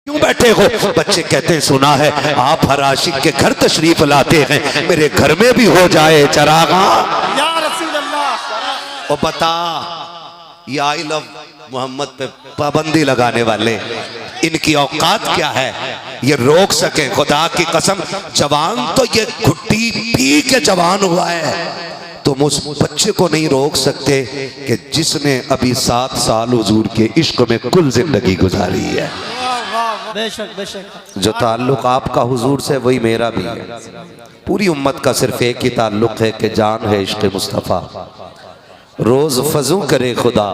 क्यों बैठे हो? बच्चे कहते हैं सुना है आप हर आशिक के घर तशरीफ लाते हैं, मेरे घर में भी हो जाए चरागा या रसूल अल्लाह। और बता ये आई लव मोहम्मद पे पाबंदी लगाने वाले इनकी औकात क्या है? ये रोक सके? खुदा की कसम जवान तो ये घुट्टी पी के जवान हुआ है, तुम उस बच्चे को नहीं रोक सकते कि जिसने अभी 7 साल हुजूर के इश्क में कुल जिंदगी गुजारी है। बेशक बेशक जो ताल्लुक आपका हुजूर से वही मेरा भी है। पूरी उम्मत का सिर्फ एक ही ताल्लुक है कि जान है इश्क मुस्तफ़ा। रोज फजू करे खुदा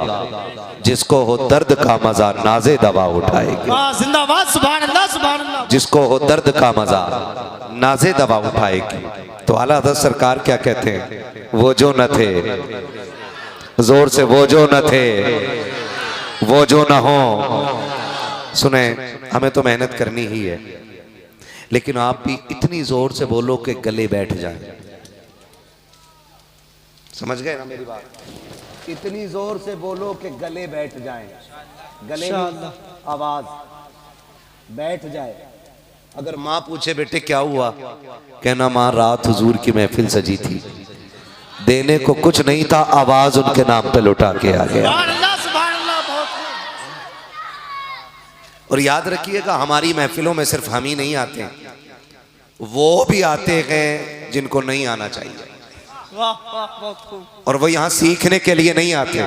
जिसको हो दर्द का मजा नाजे दवा उठाएगी। जिंदाबाद सुभान अल्लाह सुभान अल्लाह। जिसको हो दर्द का मजा नाजे दवा उठाएगी। तो आला हज़रत सरकार क्या कहते हैं? वो जो न थे, जोर से वो जो न थे, वो जो न हो। सुने, हमें तो मेहनत करनी ही है, लेकिन आप भी इतनी जोर से बोलो कि गले बैठ जाए। समझ गए ना मेरी बात? इतनी जोर से बोलो कि गले बैठ जाएं। गले में आवाज बैठ जाए। अगर माँ पूछे बेटे क्या हुआ, कहना माँ रात हुजूर की महफिल सजी थी, देने को कुछ नहीं था, आवाज उनके नाम पे लुटा के आ गया। और याद रखिएगा हमारी महफिलों में सिर्फ हम ही नहीं आते, वो भी आते हैं जिनको नहीं आना चाहिए। और वो यहाँ सीखने के लिए नहीं आते,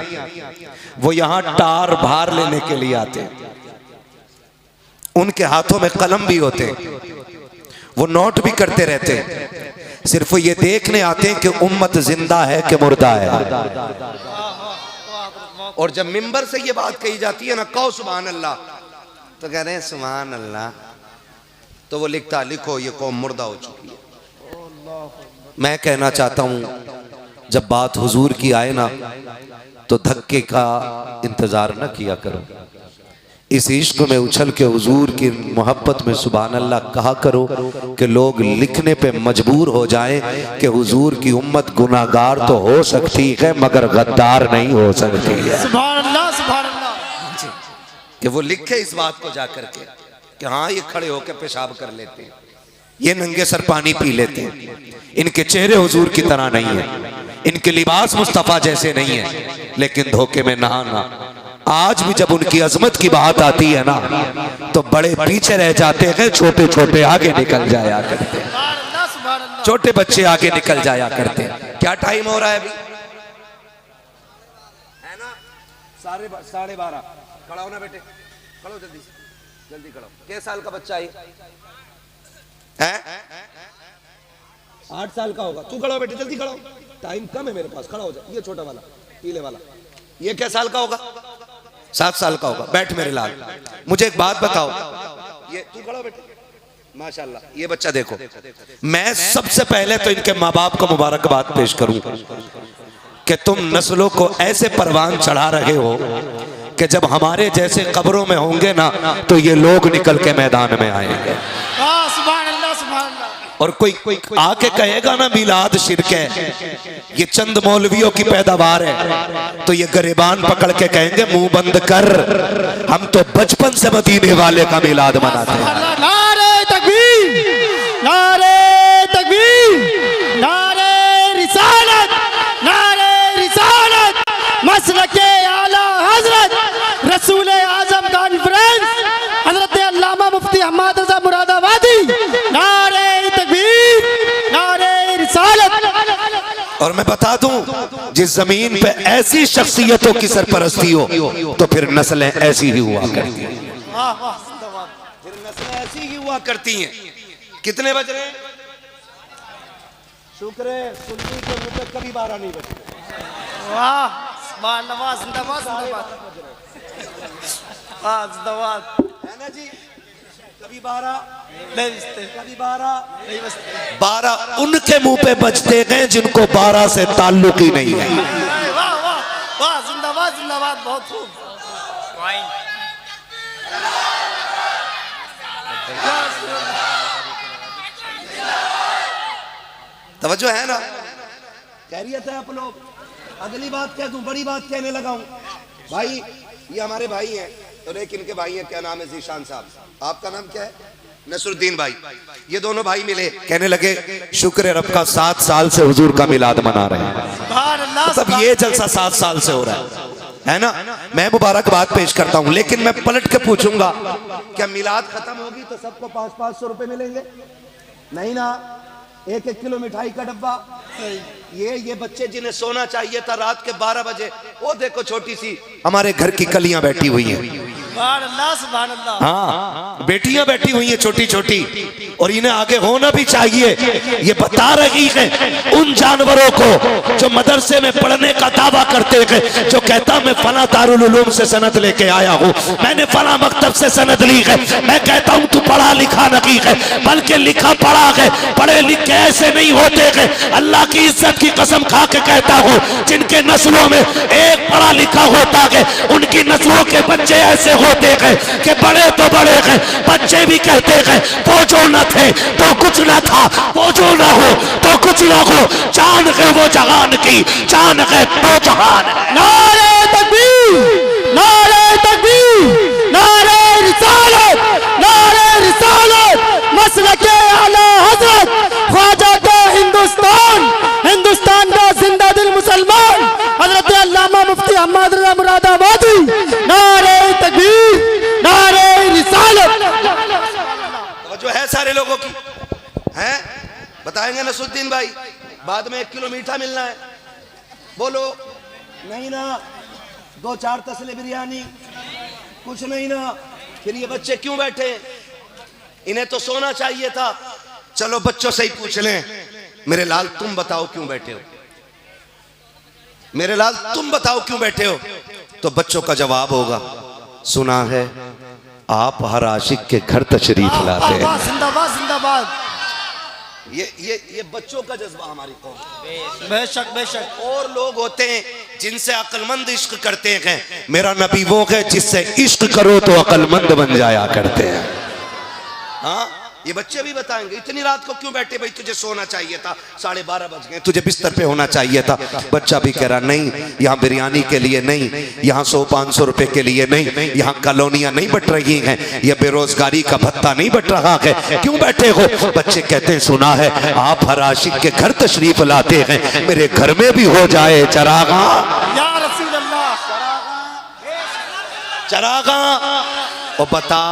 वो यहाँ टार भार लेने के लिए आते हैं। उनके हाथों में कलम भी होते हैं, वो नोट भी करते रहते हैं, सिर्फ ये देखने आते हैं कि उम्मत जिंदा है कि मुर्दा है। और जब मिंबर से ये बात कही जाती है ना, कहो सुभान अल्लाह, तो कह रहे हैं सुभान अल्लाह, तो वो लिखता लिखो ये कौम मुर्दा हो चुकी है। मैं कहना चाहता हूं जब बात हुजूर की आए ना, तो धक्के का इंतजार न किया करो। इस इश्क में उछल के हुजूर की मोहब्बत में सुभान अल्लाह कहा करो कि लोग लिखने पे मजबूर हो जाएं कि हुजूर की उम्मत गुनाहगार तो हो सकती है मगर गद्दार नहीं हो सकती है। सुभान अल्लाह सुभान अल्लाह। कि वो लिखे इस बात को जाकर के कि हाँ ये खड़े होकर पेशाब कर लेते हैं, ये नंगे सर पानी पी लेते हैं, इनके चेहरे हुजूर की तरह नहीं है, इनके लिबास मुस्तफ़ा जैसे नहीं है, लेकिन धोखे में नहाना। आज भी जब उनकी अजमत की बात आती है ना, तो बड़े पीछे रह जाते हैं, छोटे छोटे आगे निकल जाया करते हैं, छोटे बच्चे आगे निकल जाया करते हैं। क्या टाइम हो रहा है अभी? है ना 12:30। खड़ा हो ना बेटे, खड़ो जल्दी जल्दी खड़ो। कितने साल का बच्चा है? 8 साल का होगा। तू खड़ा बेटे, जल्दी खड़ा हो, टाइम कम है मेरे पास, खड़ा हो जा। ये छोटा वाला पीले वाला, ये क्या साल का होगा? 7 साल का होगा। बैठ मेरे लाल, मुझे एक बात बताओ, ये तू खड़ा बेटे, माशाल्लाह ये बच्चा देखो। मैं सबसे पहले तो इनके माँ बाप को मुबारकबाद पेश करूं कि तुम नस्लों को ऐसे परवान चढ़ा रहे हो कि जब हमारे जैसे कब्रों में होंगे ना, तो ये लोग निकल के मैदान में आएंगे। और कोई आके कहेगा ना मिलाद शिरक है, ये चंद मौलवियों की पैदावार है, तो ये गरिबान पकड़ के कहेंगे मुंह बंद कर, हम तो बचपन से मदीने वाले का मिलाद मनाते हैं। नारे तकबीर, नारे तकबीर, नारे रिसालत, नारे रिसालत, मसलके आला हजरत रसूल आजम कॉन्फ्रेंस हजरत अल्लामा मुफ्ती अहमद रजा मुरादाबादी। नारे तकबीर, नारे रिसालत। और मैं बता दूं, जिस जमीन पे ऐसी शख्सियतों की सरपरस्ती हो, तो फिर नस्लें ऐसी ही हुआ करती हैं। फिर नस्लें ऐसी ही हुआ करती हैं। कितने बज रहे हैं? शुक्र है सुन्नी के मुंह पे कभी 12 नहीं बजे। वाह जिंदाबाद जिंदाबाद जिंदाबाद जिंदाबाद है ना जी? कभी 12 नहीं बजते, कभी 12 नहीं बजते। 12 उनके मुंह पे बजते हैं जिनको 12 से ताल्लुक ही नहीं है। वाह वाह वाह जिंदाबाद जिंदाबाद, बहुत खूब। तवज्जो है ना? खैरियत है आप लोग? अगली बात कह दूं, बड़ी बात कहने लगा हूं भाई, ये हमारे भाई हैं, और एक इनके भाई है, क्या नाम है, जीशान साहब, आपका नाम क्या है, नसरुद्दीन भाई। ये दोनों भाई मिले, कहने लगे शुक्र है रब का 7 साल से हुजूर का मिलाद मना रहे हैं। मतलब ये जलसा 7 साल से हो रहा है ना। मैं मुबारकबाद पेश करता हूं, लेकिन मैं पलट के पूछूंगा, क्या मिलाद खत्म होगी तो सबको 500-500 रुपए मिलेंगे? नहीं ना, 1-1 किलो मिठाई का डब्बा। ये बच्चे जिन्हें सोना चाहिए था रात के 12 बजे, वो देखो छोटी सी हमारे घर की कलियां बैठी हुई हैं। हाँ, बेटियां बैठी हुई हैं छोटी छोटी, और इन्हें आगे होना भी चाहिए। ये बता रही है उन जानवरों को जो मदरसे में पढ़ने का दावा करते हैं, जो कहता मैं फला दारुल उलूम से सनद लेके आया हूँ, मैंने फला मकतब से सनद ली है। मैं कहता हूँ तू पढ़ा लिखा नहीं है, बल्कि लिखा पढ़ा है। पढ़े लिखे ऐसे नहीं होते हैं, अल्लाह की इज्जत की कसम खा के कहता हूँ, जिनके नस्लों में एक पढ़ा लिखा होता है, उनकी नस्लों के बच्चे ऐसे होते हैं कि बड़े तो बड़े हैं, बच्चे भी कहते हैं वो जो न थे तो कुछ न था, वो जो न हो तो कुछ न हो, जान है वो जहान की, जान है तो जहान। नारे तकबीर, नारे तकबीर, नारे रिसालत, नारे रिसालत, मसलके आला हजरत ख्वाजा का हिंदुस्तान, हिंदुस्तान का जिंदा दिल मुसलमान हजरत अल्लामा मुफ्ती अहमद रज़ा मुरादाबादी। नारे तकबीर, नारे रिसालत। जो है सारे लोगों की है, बताएंगे नसरुद्दीन भाई, बाद में 1 किलो मीठा मिलना है, बोलो। नहीं ना, 2-4 तसले बिरयानी, कुछ नहीं ना। फिर ये बच्चे क्यों बैठे, इन्हें तो सोना चाहिए था। चलो बच्चों से ही पूछ लें, मेरे लाल तुम बताओ क्यों बैठे हो, मेरे लाल तुम बताओ क्यों बैठे हो। तो बच्चों का जवाब होगा, सुना है आप हर आशिक के घर तशरीफ लाते हैं। जिंदाबाद जिंदाबाद। ये बच्चों का जज्बा हमारी कौम। बेशक बेशक। और लोग होते हैं जिनसे अक्लमंद इश्क करते हैं, मेरा नबी वो है जिससे इश्क करो तो अक्लमंद बन जाया करते हैं। हाँ, ये बच्चे भी बताएंगे इतनी रात को क्यों बैठे, भाई तुझे सोना चाहिए था, 12:30 बज गए, तुझे बिस्तर पे होना चाहिए था। बच्चा भी कह रहा नहीं, यहाँ बिरयानी के लिए नहीं, यहाँ 100-500 रुपए के लिए नहीं, यहाँ कॉलोनियां नहीं बट रही हैं, ये बेरोजगारी का भत्ता नहीं बट रहा है, क्यों बैठे हो। बच्चे कहते हैं सुना है आप हर आशिक के घर तशरीफ लाते हैं, मेरे घर में भी हो जाए चरागा, या रसूल अल्लाह, चरागा। और बता,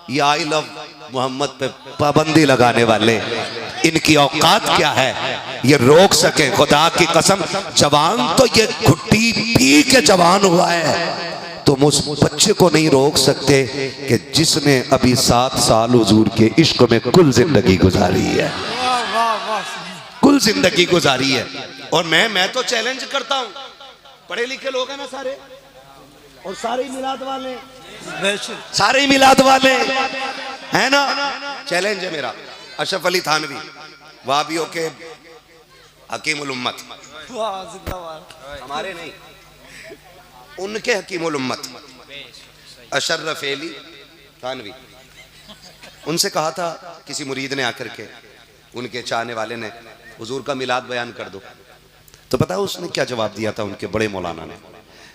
ये आई लव मोहम्मद पे पाबंदी लगाने वाले, इनकी औकात क्या है, ये रोक सके। खुदा की कसम, जवान तो ये घुट्टी पी के जवान हुआ है, तुम उस बच्चे को नहीं रोक सकते कि जिसने अभी 7 साल हुजूर के इश्क में कुल जिंदगी गुजारी है, कुल जिंदगी गुजारी है। और मैं तो चैलेंज करता हूं, पढ़े लिखे लोग हैं ना सारे, और सारे ही मिलाद वाले, सारे ही मिलाद वाले है ना। चैलेंज है मेरा, अशरफ अली थानवी, वाबियों के हकीमुल उम्मत, हमारे नहीं, उनके हकीमुल उम्मत अशरफ अली थानवी। उनसे कहा था किसी मुरीद ने आकर के, उनके चाहने वाले ने, हुजूर का मिलाद बयान कर दो। तो पता है उसने क्या जवाब दिया था, उनके बड़े मौलाना ने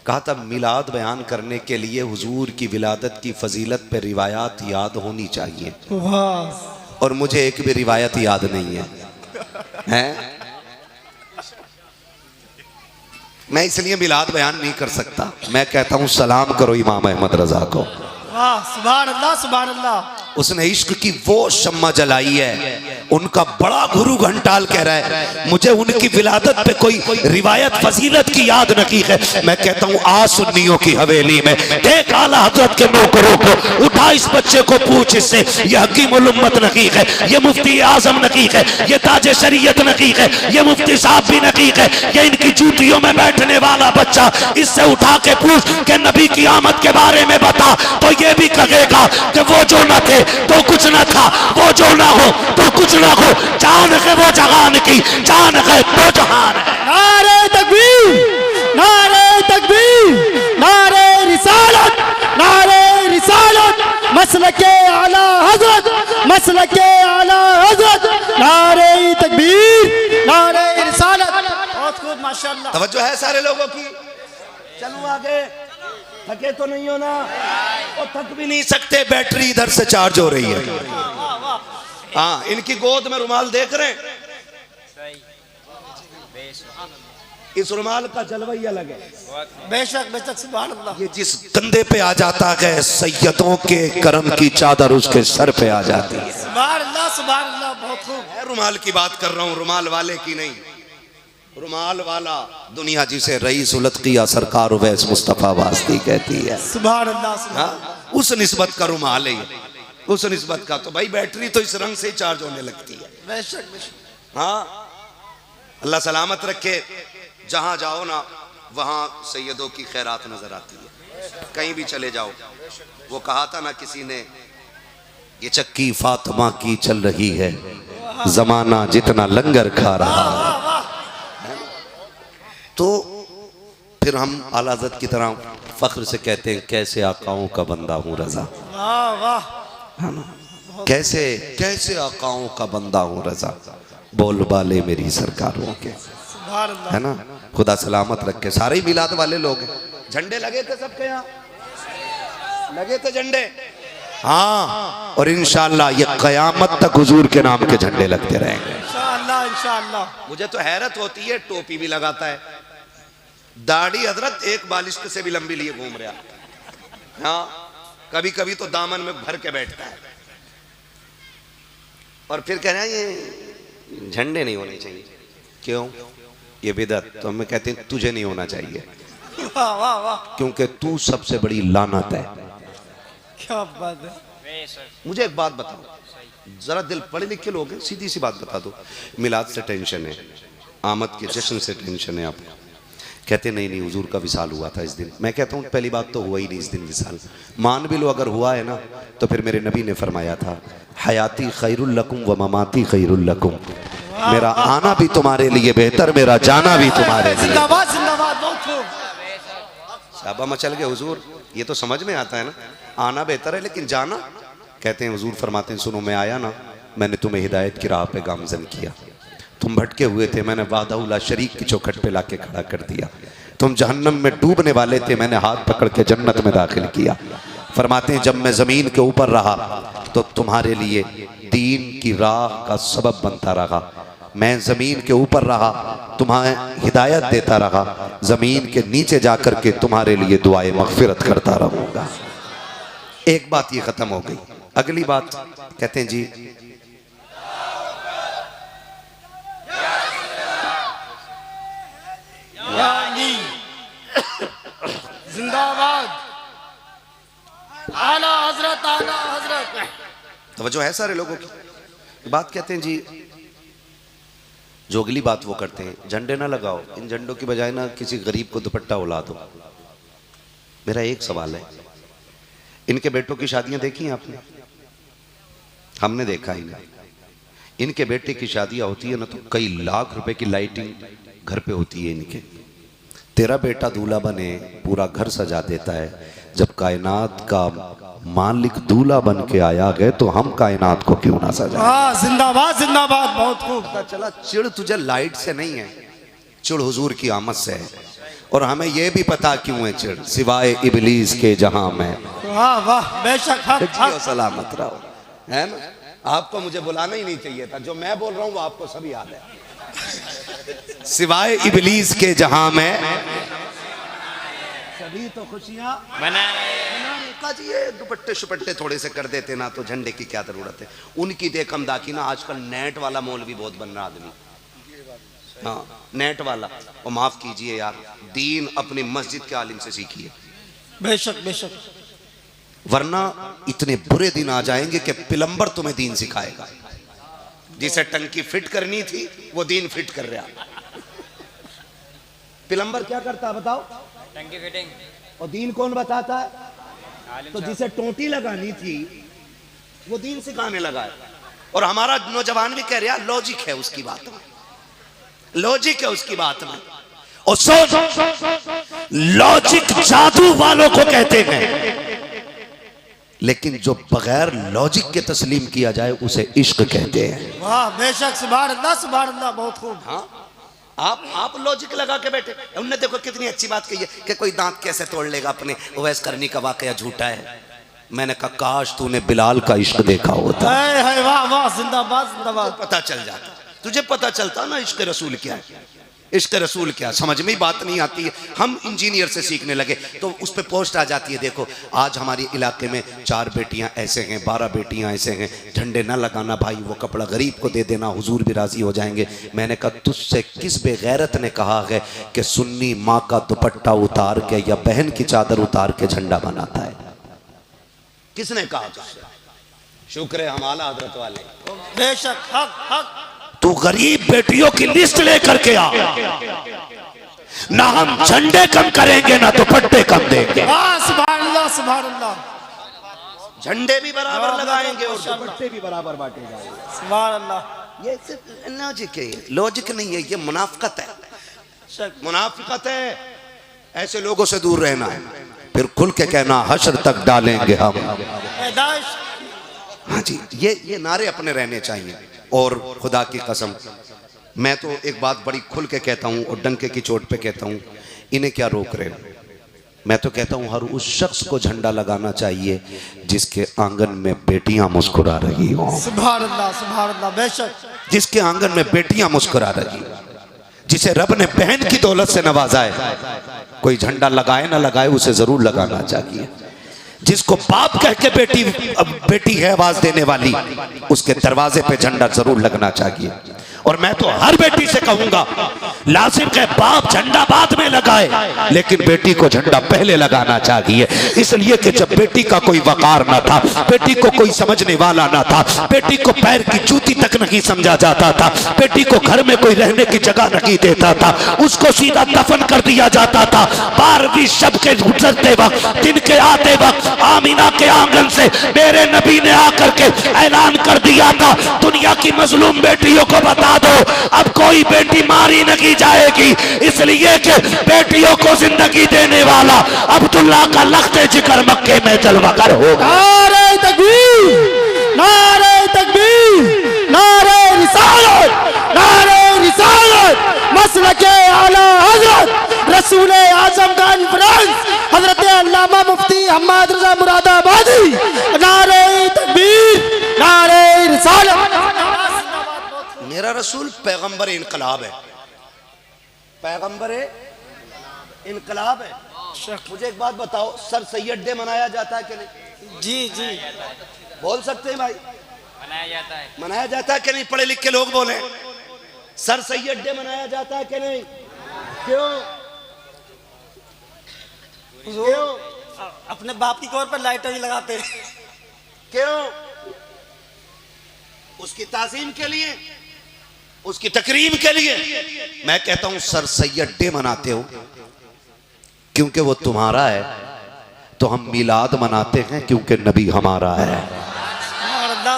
कहा था मिलाद बयान करने के लिए हुजूर की विलादत की फजीलत पे रिवायात याद होनी चाहिए, और मुझे एक भी रिवायत याद नहीं है? मैं इसलिए मिलाद बयान नहीं कर सकता। मैं कहता हूं सलाम करो इमाम अहमद रजा को। सुभान अल्लाह सुभान अल्लाह। उसने इश्क की वो शम्मा जलाई है, उनका बड़ा गुरु घंटाल कह रहा है मुझे उनकी विलादत पे कोई रिवायत फजीलत की याद नहीं है। मैं कहता हूँ आ सुन्नियों की हवेली में देख आला हजरत के नौकरों को, उठा इस बच्चे को पूछ इससे, ये हकीमुल उम्मत नहीं है, ये मुफ्ती आजम नहीं है, ये ताजे शरीयत नहीं है, ये मुफ्ती साहब भी नहीं है, ये इनकी जूतियों में बैठने वाला बच्चा, इससे उठा के पूछ के नबी की आमद के बारे में बता, तो ये भी कहेगा कि वो जो न थे तो कुछ न था, वो जो ना हो तो कुछ ना हो, जान है वो जहान की, जान है तो जहान है। नारे तकबीर, नारे तकबीर, नारे रिसालत, नारे रिसालत, मसलके आला हजरत, मसलके आला हजरत, नारे तकबीर, नारे रिसालत। बहुत खूब माशाल्लाह। तवज्जो है सारे लोगों की। चलो आगे, थके तो नहीं हो ना? वो थक भी नहीं सकते, बैटरी इधर से चार्ज हो रही है। हाँ, इनकी गोद में रुमाल देख रहे हैं, इस रुमाल का जलवा ही अलग है। बेशक बेशक, सुभान अल्लाह। ये जिस कंधे पे आ जाता है, सैयदों के करम की चादर उसके सर पे आ जाती है। सुभान अल्लाह, सुभान अल्लाह, बहुत खूब। रुमाल की बात कर रहा हूँ, रुमाल वाले की नहीं। रुमाल वाला दुनिया जिसे रईस उलत किया सरकार उवैस मुस्तफा वास्ती कहती है। सुभान अल्लाह, सुभान हाँ, उस निस्बत का रुमाल है, उस निस्बत का। तो भाई बैटरी तो इस रंग से ही चार्ज होने लगती है। बेशक बेशक। हाँ, अल्लाह सलामत रखे। जहां जाओ ना वहां सैयदों की खैरात नजर आती है, कहीं भी चले जाओ। वो कहा था ना किसी ने, ये चक्की फातिमा की चल रही है, जमाना जितना लंगर खा रहा है। तो फिर हम आला हज़रत की तरह फख्र से कहते हैं, कैसे आकाओं का बंदा हूँ रजा। वाह वाह, है ना? कैसे कैसे आकाओं का बंदा हूँ रजा, बोल बाले मेरी सरकारों के। सुभान अल्लाह। है ना? खुदा सलामत रखे। सारे ही मिलाद वाले लोग हैं। झंडे लगे थे सबके यहाँ, लगे थे झंडे। हाँ, और इंशाअल्लाह ये कयामत तक हुजूर के नाम के झंडे लगते रहेंगे इंशाअल्लाह, इंशाअल्लाह। मुझे तो हैरत होती है, टोपी भी लगाता है, दाढ़ी हजरत एक बालिश्त से भी लंबी लिए घूम रहा। हाँ, कभी कभी तो दामन में भर के बैठता है, और फिर कह रहे हैं ये झंडे नहीं होने चाहिए। क्यों? ये बिदअत। तो हमें कहते हैं तुझे नहीं होना चाहिए, वाह वाह वाह, क्योंकि तू सबसे बड़ी लानत है। क्या बात है। मुझे एक बात बताओ, जरा दिल पढ़े लिखे लोग हैं, सीधी सी बात बता दो, मिलाद से टेंशन है, आमद के जश्न से टेंशन है आपको। कहते नहीं नहीं, हुजूर का विसाल हुआ था इस दिन। मैं कहता हूँ पहली बात तो हुआ ही नहीं इस दिन विसाल। मान भी लो अगर हुआ है ना, तो फिर मेरे नबी ने फरमाया था, हयाती खैरुल लकुम व ममाती खैरुल लकुम। मेरा आना भी तुम्हारे लिए बेहतर, मेरा जाना भी तुम्हारे लिए। जिंदाबाद जिंदाबाद, बहुत खूब। साहबा मचल गए हुजूर, ये तो समझ में आता है ना, आना बेहतर है लेकिन जाना। कहते हैं हुजूर फरमाते हैं, सुनो मैं आया ना, मैंने तुम्हें हिदायत की राह पे गामजन किया। तुम भटके हुए थे, मैंने वादाउला शरीक की चौखट पे लाके खड़ा कर दिया। तुम जहन्नम में डूबने वाले थे, मैंने हाथ पकड़ के जन्नत में दाखिल किया। फरमाते हैं जब मैं ज़मीन के ऊपर रहा तो तुम्हारे लिए दीन की राह का सबब बनता रहा। मैं ज़मीन के ऊपर रहा, तुम्हें हिदायत देता रहा। ज़मीन के नीचे जाकर के तुम्हारे लिए दुआए मग़फ़िरत करता रहूँगा। एक बात ये ख़त्म हो गई। अगली बात कहते हैं जी, जिंदाबाद, आला हजरत, आला हजरत। तवज्जो है सारे लोगों की बात। कहते हैं जी, जो अगली बात वो करते हैं, झंडे ना लगाओ, इन झंडों की बजाय ना किसी गरीब को दुपट्टा उड़ा दो। मेरा एक सवाल है, इनके बेटों की शादियां देखी हैं आपने? हमने देखा ही नहीं। इनके बेटे की शादियां होती है ना तो कई लाख रुपए की लाइटिंग घर पे होती है इनके। तेरा बेटा दूल्हा बने, पूरा घर सजा देता है। जब कायनात का मालिक दूल्हा बन के आया गए तो हम कायनात को क्यों ना सजा। हाँ, जिंदाबाद जिंदाबाद, बहुत खूब। पता चला चिड़ तुझे लाइट से नहीं है, चिड़ हुजूर की आमद से है। और हमें यह भी पता क्यों है चिड़, सिवाय इबलीस के जहां में। वाह वाह, बेशक, हक हक। सलामत रहो, है ना? आपको मुझे बुलाना ही नहीं चाहिए था, जो मैं बोल रहा हूँ वो आपको सब याद है। सिवाय इबलीस के जहां में सभी तो खुशियां मनाए। जी ये दुपट्टे शुपट्टे थोड़े से कर देते ना तो झंडे की क्या जरूरत है। उनकी देख हम दाकी ना, आजकल नेट वाला मौलवी बहुत बन रहा आदमी। हाँ, नेट वाला। और माफ कीजिए यार, दीन अपनी मस्जिद के आलिम से सीखिए। बेशक बेशक, वरना इतने बुरे दिन आ जाएंगे कि प्लम्बर तुम्हें दीन सिखाएगा। जिसे टंकी फिट करनी थी वो दीन फिट कर रहा। प्लम्बर क्या करता है बताओ? टंकी फिटिंग। और दीन कौन बताता है? तो जिसे टोटी लगानी थी वो दीन सिखाने लगा है। और हमारा नौजवान भी कह रहा लॉजिक है उसकी बात में, लॉजिक है उसकी बात में। और लॉजिक जादू वालों को कहते हैं, लेकिन जो बगैर लॉजिक के तस्लीम किया जाए उसे इश्क कहते हैं। वाह बेशक, सुभान अल्लाह, सुभान अल्लाह, बहुत खूब। हाँ, आप लॉजिक लगा के बैठे। उनने देखो कितनी अच्छी बात कही है कि कोई दांत कैसे तोड़ लेगा अपने, उवैस करनी का वाकया झूठा है। मैंने कहा काश तूने बिलाल का इश्क देखा होता, वाह वाह, जिंदाबाद जिंदाबाद। पता चल जाता, तुझे पता चलता ना इश्क रसूल क्या है, इश्क रसूल क्या। समझ में ही बात नहीं आती है। हम इंजीनियर से सीखने लगे तो उस पर पोस्ट आ जाती है, देखो आज हमारे इलाके में 4 बेटियां ऐसे हैं, 12 बेटियां ऐसे हैं, झंडे ना लगाना भाई, वो कपड़ा गरीब को दे देना, हुजूर भी राजी हो जाएंगे। मैंने कहा तुझसे किस बेगैरत ने कहा है कि सुन्नी माँ का दुपट्टा उतार के या बहन की चादर उतार के झंडा बनाता है? किसने कहा तुझसे? शुक्र है हमारा हजरत वाले। बेशक, हक हक। तू गरीब बेटियों की लिस्ट लेकर के आ, ना हम झंडे कम करेंगे ना दुपट्टे कम देंगे। सुभान अल्लाह सुभान अल्लाह। झंडे भी बराबर लगाएंगे और दुपट्टे भी बराबर बांटे जाएंगे। सुभान अल्लाह। ये सिर्फ लॉजिक है, लॉजिक नहीं है, ये मुनाफिकत है, मुनाफिकत है। ऐसे लोगों से दूर रहना है, फिर खुल के कहना हश्र तक डालेंगे हम। हाँ जी, ये नारे अपने रहने चाहिए। और खुदा की कसम मैं तो एक बात बड़ी खुल के कहता हूँ और डंके की चोट पे कहता हूँ, इन्हें क्या रोक रहे हो? मैं तो कहता हूँ हर उस शख्स को झंडा लगाना चाहिए जिसके आंगन में बेटियां मुस्कुरा रही हो। सुभान अल्लाह बेशक। जिसके आंगन में बेटियां मुस्कुरा रही, जिसे रब ने बहन की दौलत से नवाजा है, कोई झंडा लगाए ना लगाए उसे जरूर लगाना चाहिए। जिसको बाप कह के बेटी है आवाज देने वाली, उसके दरवाजे पे झंडा जरूर लगना चाहिए। और मैं तो हर बेटी से कहूंगा लाजिम के बाप झंडा बाद में लगाए, लेकिन बेटी को झंडा पहले लगाना चाहिए। इसलिए कि जब बेटी का कोई वकार ना था, बेटी को कोई समझने वाला ना था, बेटी को पैर की जूती तक नहीं समझा जाता था, बेटी को घर में कोई रहने की जगह नहीं देता था, उसको सीधा दफन कर दिया जाता था। 12वीं शब के गुजरते वक्त, दिन के आते वक्त आमीना के आंगन से मेरे नबी ने आकर के ऐलान कर दिया था, दुनिया की मजलूम बेटियों को बता दो अब कोई बेटी मारी नहीं जाएगी, इसलिए कि बेटियों को जिंदगी देने वाला अब्दुल्ला का लख्ते जिक्र मक्के में जलवागर होगा। नारे तकबीर, नारे तकबीर, नारे रिसालत, नारे रिसालत, मसलके आला हजरत रसूल आजम कॉन्फ्रेंस हजरत अल्लामा मुफ्ती हम्मद रजा मुरादाबादी। नारे तकबीर, नारे रिसालत। मेरा रसूल पैगंबर इनकलाब है, पैगंबर इनकलाब है। मुझे एक बात बताओ, सर सैयद डे मनाया जाता है कि नहीं? जी जी बोल सकते हैं भाई? मनाया जाता है। मनाया जाता है कि नहीं? पढ़े लिखे लोग बोले सर सैयद डे मनाया जाता है कि नहीं? क्यों? क्यों? अपने बाप की कौर पर लाइटर ही लगाते हैं। क्यों? उसकी ताज़ीम के लिए, उसकी तकरीम के लिए। मैं कहता हूं सर सैयद डे मनाते हो क्योंकि वो तुम्हारा है, तो हम मिलाद मनाते हैं क्योंकि नबी हमारा है।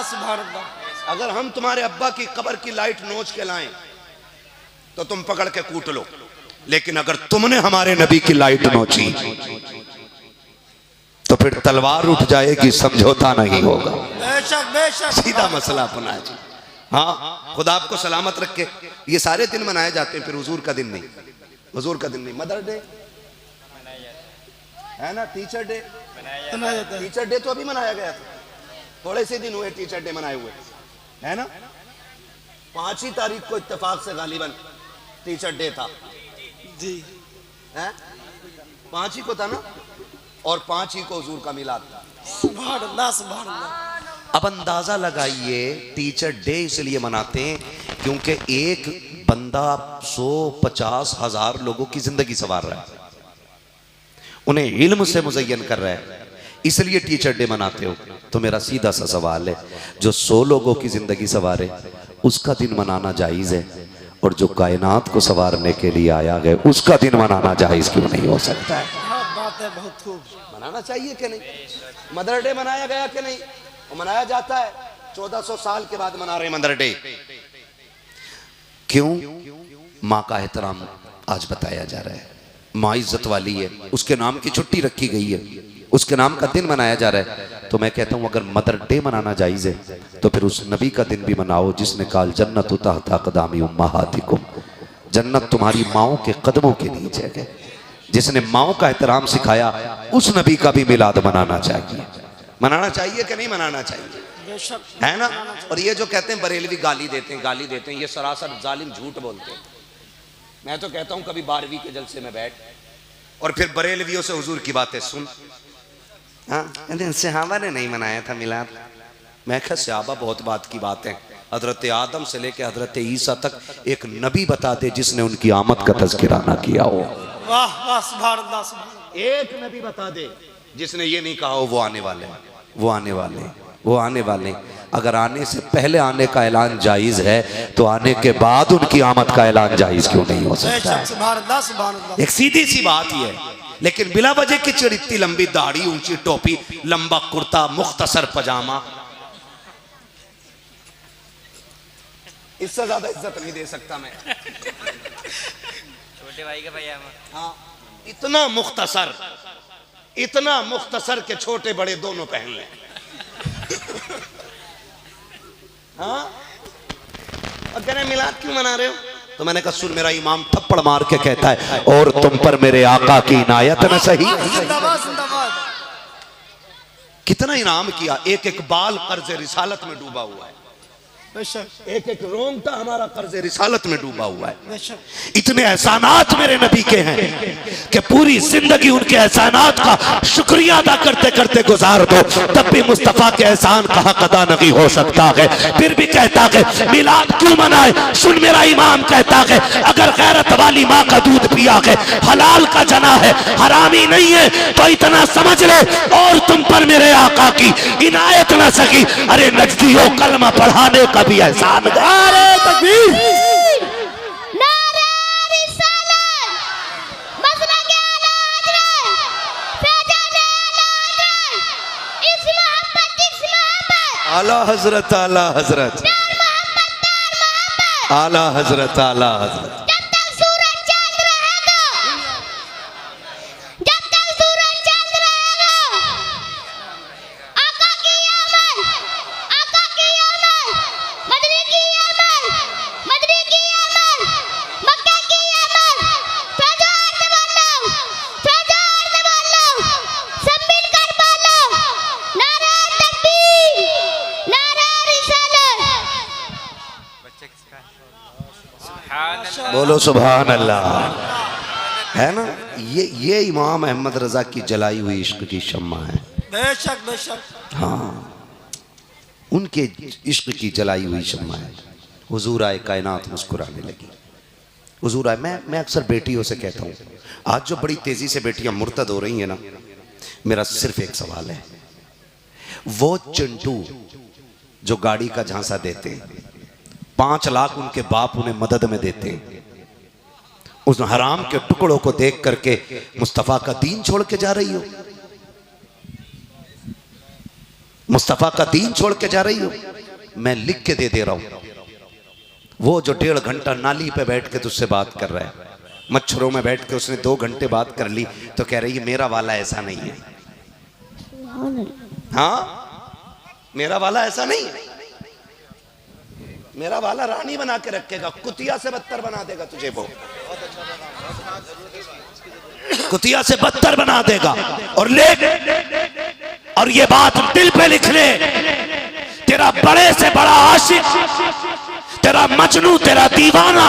सुभान अल्लाह। अगर हम तुम्हारे अब्बा की कब्र की लाइट नोच के लाएं तो तुम पकड़ के कूट लो, लेकिन अगर तुमने हमारे नबी की लाइट नोची तो फिर तलवार उठ जाएगी, समझौता नहीं होगा। बेशक बेशक, सीधा मसला अपना है जी। हाँ, खुदा आपको सलामत रखे। ये सारे दिन मनाए जाते हैं, फिर हुजूर का दिन नहीं, हुजूर का दिन नहीं। मदर डे है ना, टीचर डे, टीचर डे तो अभी मनाया गया था, थोड़े से दिन हुए टीचर डे मनाए हुए, है ना। 5 तारीख को इत्तेफाक से गालिबन टीचर डे था जी, है 5 को था ना, और 5 को हुजूर का मिलाद था। सुभान अल्लाह सुभान अल्लाह। अब अंदाजा लगाइए, टीचर डे इसलिए मनाते हैं क्योंकि एक बंदा 150 हजार लोगों की जिंदगी संवार रहा है, उन्हें इल्म से मुज़य्यन कर रहा है, इसलिए टीचर डे मनाते हो। तो मेरा सीधा सा सवाल है, जो 100 लोगों की जिंदगी संवारे उसका दिन मनाना जायज़ है, और जो कायनात को संवारने के लिए आया है उसका दिन मनाना जायज़ क्यों नहीं हो सकता है? बात है बहुत खूब। मनाना चाहिए कि नहीं? मदर डे मनाया गया कि नहीं? वो मनाया जाता है, 1400 साल के बाद मना रहे मदर डे। क्यों? माँ का एहतराम आज बताया जा रहा है, माँ इज्जत वाली है, उसके नाम की छुट्टी रखी गई है, उसके नाम का दिन मनाया जा रहा है। तो मैं कहता हूँ अगर मदर डे मनाना जायज़ है तो फिर उस नबी का दिन भी मनाओ जिसने कहा जन्नत तहत अक़दामी उम्महातिकुम, जन्नत तुम्हारी माओ के कदमों के नीचे है। जिसने माओ का एहतराम सिखाया उस नबी का भी मिलाद मनाना चाहिए। मनाना चाहिए कि नहीं मनाना चाहिए? है ना। और ये जो कहते हैं बरेलवी गाली देते हैं, ये सरासर जालिम झूठ बोलते हैं। मैं तो कहता हूं कभी 12वीं के जलसे में बैठ और फिर बरेलवियों से हुजूर की बातें सुन। हाँ, सहाबा ने नहीं मनाया था मिलाद। मैं कहा सहाबा बहुत बात की बात है, हजरत आदम से लेकर हजरत ईसा तक एक नबी बता दे जिसने उनकी आमद का तज़किरा ना किया हो। वाह वाह, सुभान अल्लाह, सुभान अल्लाह। एक नबी बता दे जिसने ये नहीं कहा हो वो आने वाले हैं, वो आने वाले हैं, वो आने वाले। अगर आने से पहले आने का ऐलान जायज है तो आने के बाद उनकी आमद का ऐलान जायज क्यों नहीं हो सकता है? सुभान अल्लाह, सुभान अल्लाह। एक सीधी सी बात ही है। लेकिन बिला वजह की चिड़, इतनी लंबी दाढ़ी, ऊंची टोपी, लंबा कुर्ता, मुख्तसर पजामा, इससे ज्यादा इज्जत नहीं दे सकता मैं। छोटे भाई का पजामा। हाँ, इतना मुख्तसर के छोटे बड़े दोनों पहन लें। हाँ, और कह रहे मिलाद क्यों मना रहे हो? तो मैंने कहा सुन, मेरा इमाम थप्पड़ मार के कहता है और तुम पर मेरे आका की इनायत न सही। जिंदाबाद, जिंदाबाद। कितना इनाम किया, एक एक बाल कर्ज रिसालत में डूबा हुआ है, बेशक एक एक रोंगटा हमारा कर्ज रिसालत में डूबा हुआ है। बेशक। इतने एहसानात मेरे नबी के हैं कि पूरी जिंदगी उनके एहसानात का शुक्रिया अदा करते करते गुजार दो, तब भी मुस्तफा के एहसान का हक अदा नहीं हो सकता है। फिर भी कहता है मिलाद क्यों मनाए? सुन, मेरा इमाम कहता है अगर गैरत वाली माँ का दूध पिया है, हलाल का जना है, हरामी नहीं है, तो इतना समझ ले और तुम पर मेरे आका की इनायत न सकी। अरे नजदियों, कलमा पढ़ाने का भी एहसान है। नारे तकबीर, नारे रिसालत, मसलक आला हज़रत, फैज़ान आला हज़रत, इस मोहब्बत, आला हजरत, आला हजरत, प्यार मोहब्बत, आला हजरत, आला हजरत। जब तक सूरज चांद रहेगा, जब तक सूरज चांद रहेगा, आका की आमद, आका की आमद, मदनी की आमद, मदनी की आमद, मक्के की आमद, फैज़ान से बोलो, फैज़ान से बोलो, सब मिलकर बोलो, नारे तकबीर, नारे रिसालत। बच्चे किसका? सुभान अल्लाह। बोलो सुभान अल्लाह। है ना, ये इमाम अहमद रजा की जलाई हुई इश्क की शम्मा है। बेशक, बेशक। हाँ, उनके इश्क की जलाई हुई शम्मा है। हुजूर आए, कायनात मुस्कुराने लगी। हुजूर आए। मैं अक्सर बेटियों से कहता हूँ, आज जो बड़ी तेजी से बेटियां मुर्तद हो रही हैं ना, मेरा सिर्फ एक सवाल है, वो चिंटू जो गाड़ी का झांसा देते हैं, 5 लाख उनके बाप उन्हें मदद में देते हैं, उस हराम के टुकड़ों को देख करके मुस्तफा का दीन छोड़ के जा रही हो? मुस्तफा का दीन छोड़ के जा रही हो? मैं लिख के दे रहा हूं, वो जो 1.5 घंटा नाली पे बैठ के तुझसे बात कर रहा है, मच्छरों में बैठ के उसने 2 घंटे बात कर ली, तो कह रही है मेरा वाला ऐसा नहीं है। हाँ, मेरा वाला ऐसा नहीं है, मेरा वाला रानी बना के रखेगा, कुतिया से बदतर बना देगा तुझे, वो कुतिया से बदतर बना देगा। और ले, और ये बात दिल पे लिख ले, तेरा बड़े से बड़ा आशिक, तेरा मजनू, तेरा दीवाना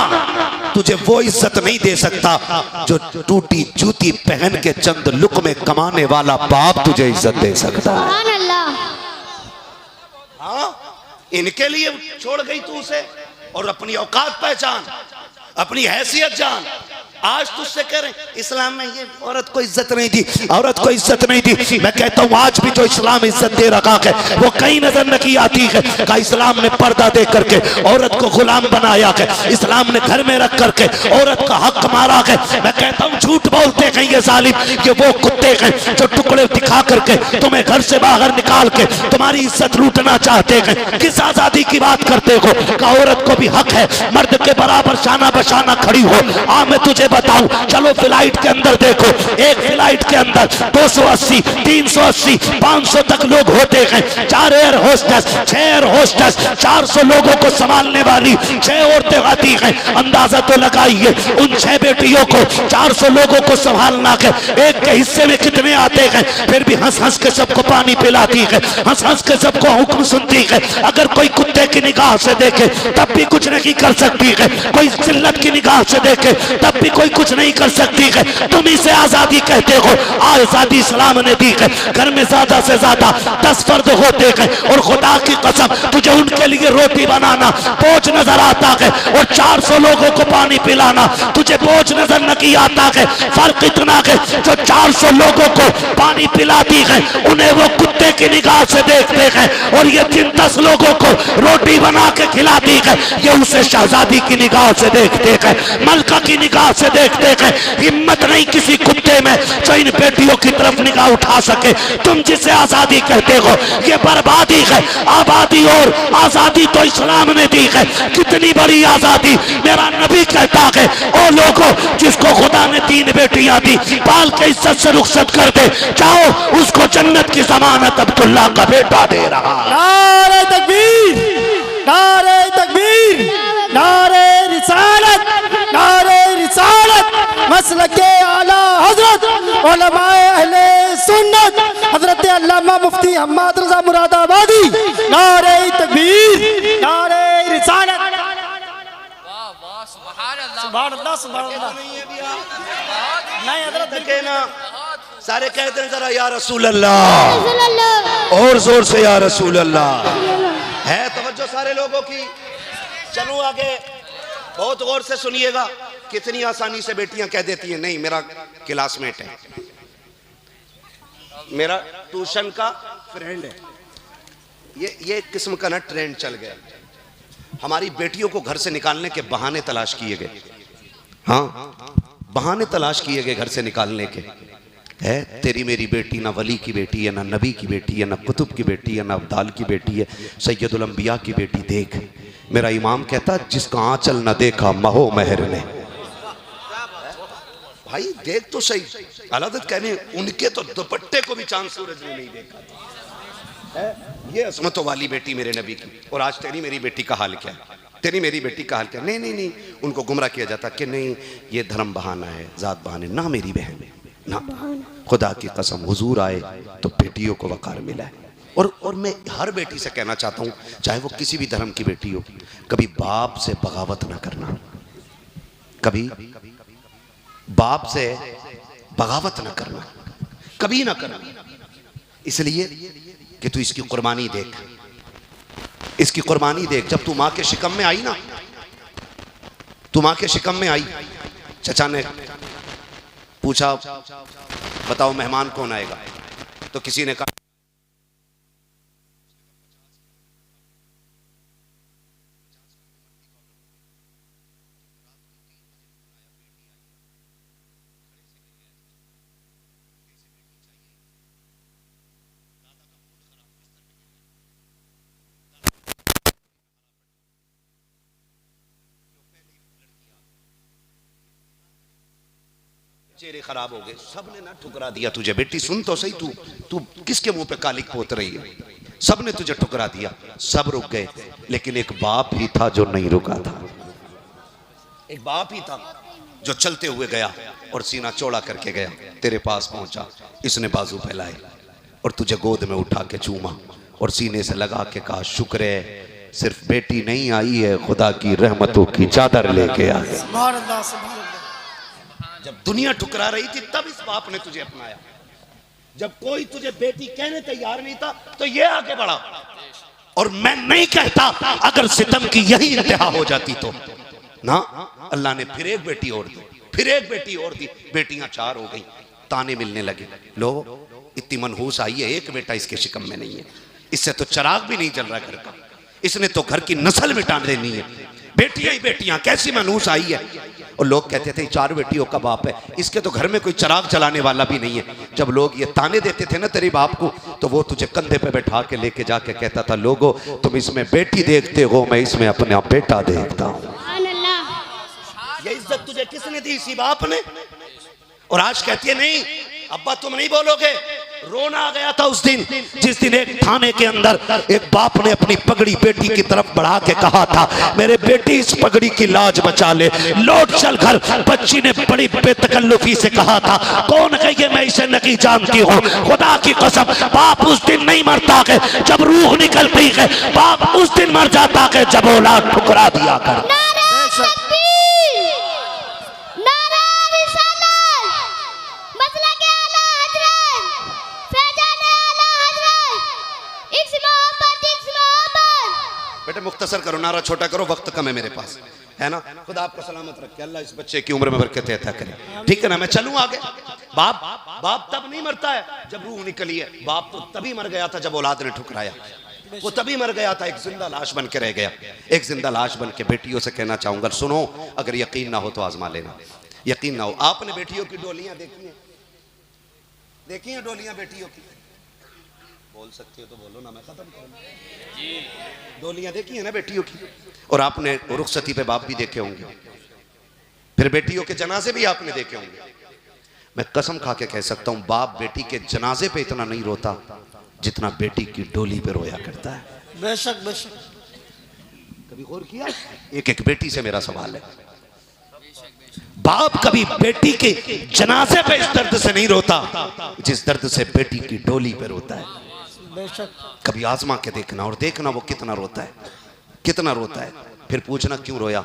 तुझे वो इज्जत नहीं दे सकता जो टूटी जूती पहन के चंद लुक़्मे कमाने वाला बाप तुझे इज्जत दे सकता है। सुभान अल्लाह। हाँ, इनके लिए छोड़ गई तू उसे, और अपनी औकात पहचान, अपनी हैसियत जान। आज तुझसे कह रहे इस्लाम में ये औरत को इज्जत नहीं दी, औरत को इज्जत नहीं दी। मैं कहता हूँ आज भी जो इस्लाम इज्जत दे रखा है वो कहीं नजर नहीं आती है। का इस्लाम ने पर्दा दे करके औरत को गुलाम बनाया है, इस्लाम ने घर में रख करके औरत का हक मारा है। मैं कहता हूँ झूठ बोलते हैं ये जालिम, ये वो कुत्ते हैं जो टुकड़े दिखा करके तुम्हें घर से बाहर निकाल के तुम्हारी इज्जत लूटना चाहते हैं। किस आजादी की बात करते हो? का औरत को भी हक है मर्द के बराबर शाना बशाना खड़ी हो। आ, मैं तुझे बताऊं, चलो फ्लाइट के अंदर देखो, एक फ्लाइट के अंदर 280, 380, 500 तक लोग होते हैं। 4 एयर होस्टेस, 6 एयर होस्टेस, 400 लोगों को संभालने वाली 6 औरतें आती हैं। अंदाजा तो लगाइए उन 6 बेटियों को 400 लोगों को संभालना है, एक के हिस्से में कितने आते हैं। फिर भी हंस हंस के सबको पानी पिलाती है, हंस हंस के सबको हुक्म सुनती है। अगर कोई कुत्ते की निगाह से देखे तब भी कुछ नहीं कर सकती है, कोई जिल्लत की निगाह से देखे तब भी कोई कुछ नहीं कर सकती है। तुम इसे आजादी कहते हो, आजादी इस्लाम ने दी है। घर में ज्यादा से ज्यादा 10 फर्द होते हैं और खुदा की कसम तुझे उनके लिए रोटी बनाना बोझ नजर आता है और 400 लोगों को पानी पिलाना तुझे बोझ नजर नहीं आता है। फर्क इतना है जो 400 लोगों को पानी पिलाती है उन्हें वो कुत्ते की निगाह से देखते हैं, और ये जिन 10 लोगों को रोटी बना के खिलाती है ये उसे शहजादी की निगाह से देखते हैं, मलका की निगाह से देखते हैं। हिम्मत नहीं किसी कुत्ते में जो इन बेटियों की तरफ निगाह उठा सके। तुम जिसे आजादी कहते हो ये बर्बादी है। आबादी और आजादी तो इस्लाम ने दी है। कितनी बड़ी आजादी। मेरा नबी कहता है ओ लोगों जिसको खुदा ने 3 बेटियां दी पाल के इज्जत से रुखसत कर दे, जाओ उसको जन्नत की जमानत अब्दुल्ला का बेटा दे रहा। नारे तकबीर, नारे तकबीर, नारे रिसालत, नारे रिसालत, मसलके आला हजरत उलमाए अहले सुन्नत हजरत अल्लामा मुफ्ती हम्माद रजा मुरादाबादी। नारे तकबीर, नारे रिसालत। सुभान अल्लाह, सुभान अल्लाह। नहीं हजरत देखे ना, सारे कहते हैं जरा या रसूल अल्लाह, और जोर से या रसूल अल्लाह। है तवज्जो सारे लोगों की। चलो आगे, बहुत गौर से सुनिएगा। कितनी आसानी से बेटियां कह देती हैं नहीं मेरा क्लासमेट है, मेरा ट्यूशन का फ्रेंड है। ये एक किस्म का ना ट्रेंड चल गया। हमारी बेटियों को घर से निकालने के बहाने तलाश किए गए। हाँ, बहाने तलाश किए गए घर से निकालने के। है तेरी मेरी बेटी ना वली की बेटी है, ना नबी की बेटी है, ना कुतुब की बेटी है, ना अब्दाल की बेटी है, सैयदुल अंबिया की बेटी। देख मेरा इमाम कहता जिसका आंचल न देखा महो महर ने। भाई देख तो सही, अलादत कहने उनके तो दुपट्टे को भी चांद सूरज ने नहीं देखा है। ये असमतों वाली बेटी मेरे नबी की। और आज तेरी मेरी बेटी का हाल क्या है? तेरी मेरी बेटी का हाल क्या? नहीं नहीं नहीं, उनको गुमराह किया जाता कि नहीं ये धर्म बहाना है, जात बहाने। ना मेरी बहन ना, खुदा की कसम हुजूर आए तो बेटियों को वकार मिला है। और मैं हर बेटी से कहना चाहता हूँ चाहे वो किसी भी धर्म की बेटी हो, कभी बाप से बगावत ना करना, कभी बाप से बगावत ना करना, कभी ना करना। इसलिए कि तू इसकी कुर्बानी देख, इसकी कुर्बानी देख। जब तू माँ के शिकम में आई ना, तू माँ के शिकम में आई, चचा ने पूछा बताओ मेहमान कौन आएगा, तो किसी ने कहा चेहरे खराब हो गए, सबने ना ठुकरा दिया तुझे। बेटी सुन तो सही, तू किसके मुंह पे कालिक पोत रही है? सबने तुझे ठुकरा दिया, सब रुक गए, लेकिन एक बाप ही था जो नहीं रुका था। एक बाप ही था जो चलते हुए गया और सीना चौड़ा करके गया, तेरे पास पहुंचा, इसने बाजू फैलाए और तुझे गोद में उठा के चूमा और सीने से लगा के कहा शुक्र है सिर्फ बेटी नहीं आई है, खुदा की रहमतों की चादर लेके आ गए। सुभान अल्लाह, सुभान अल्लाह। जब दुनिया ठुकरा रही थी तब इस बाप ने तुझे अपनाया। जब कोई तुझे बेटी कहने तैयार नहीं था तो ये आगे बढ़ा। और मैं नहीं कहता अगर सितम की यही इंतहा हो जाती तो ना, अल्लाह ने फिर एक बेटी और दी, फिर एक बेटी और दी, बेटियां 4 हो गई। ताने मिलने लगे, लो इतनी मनहूस आई है, एक बेटा इसके शिकम में नहीं है, इससे तो चिराग भी नहीं जल रहा घर का, इसने तो घर की नस्ल मिटा देनी है, बेटियां ही बेटियां, कैसी मनहूस आई है। और लोग कहते थे 4 बेटियों का बाप है, इसके तो घर में कोई चिराग जलाने वाला भी नहीं है। जब लोग ये ताने देते थे ना तेरे बाप को, तो वो तुझे कंधे पे बैठा के लेके जाके कहता था लोगो तुम इसमें बेटी देखते हो, मैं इसमें अपना बेटा देखता हूँ। सुभान अल्लाह। ये इज्जत तुझे किसने दी? इसी बाप ने। और आज कहती है नहीं अब्बा तुम नहीं बोलोगे। रोना आ गया था उस दिन जिस दिन एक थाने के अंदर एक बाप ने अपनी पगड़ी बेटी की तरफ बढ़ा के कहा था मेरे बेटी इस पगड़ी की लाज बचा ले, लौट चल घर। बच्ची ने बड़ी बेतकल्लुफी से कहा था कौन है ये, मैं इसे नहीं जानती हूँ। खुदा की कसम बाप उस दिन नहीं मरता के जब रूह निकलती है, बाप उस दिन मर जाता के जब औलाद ठुकरा दिया कर। बेटे मुख्तसर करो, नारा छोटा करो, वक्त कम है मेरे पास, है ना। खुदा आपको सलामत रखे, अल्लाह इस बच्चे की उम्र में बरकत अता करे, ठीक है ना। मैं चलूं आगे। बाप तब नहीं मरता है जब रूह निकली है, बाप तो तभी मर गया था जब औलाद ने ठुकराया। वो तभी मर गया था, एक जिंदा लाश बन के रह गया। एक जिंदा लाश बन के बेटियों से कहना चाहूंगा सुनो, अगर यकीन ना हो तो आजमा लेना। यकीन ना हो, आपने बेटियों की डोलियां देखी हैं? देखी हैं डोलियां बेटियों की? बोल सकते हो तो बोलो ना, मैं खत्म करूं। डोलियां देखी है ना बेटियों की? और आपने रुखसती पे बाप भी देखे होंगे, फिर बेटियों के जनाजे भी आपने देखे होंगे। मैं कसम खा के कह सकता हूं बाप बेटी के जनाजे पे इतना नहीं रोता जितना बेटी की डोली पे रोया करता है। बेशक बेशक। कभी गौर किया? एक एक बेटी से मेरा सवाल है, बाप कभी बेटी के जनाजे पे इस दर्द से नहीं रोता जिस दर्द से बेटी की डोली पे रोता है। कभी आजमा के देखना और देखना वो कितना रोता है, कितना रोता है। फिर पूछना क्यों रोया,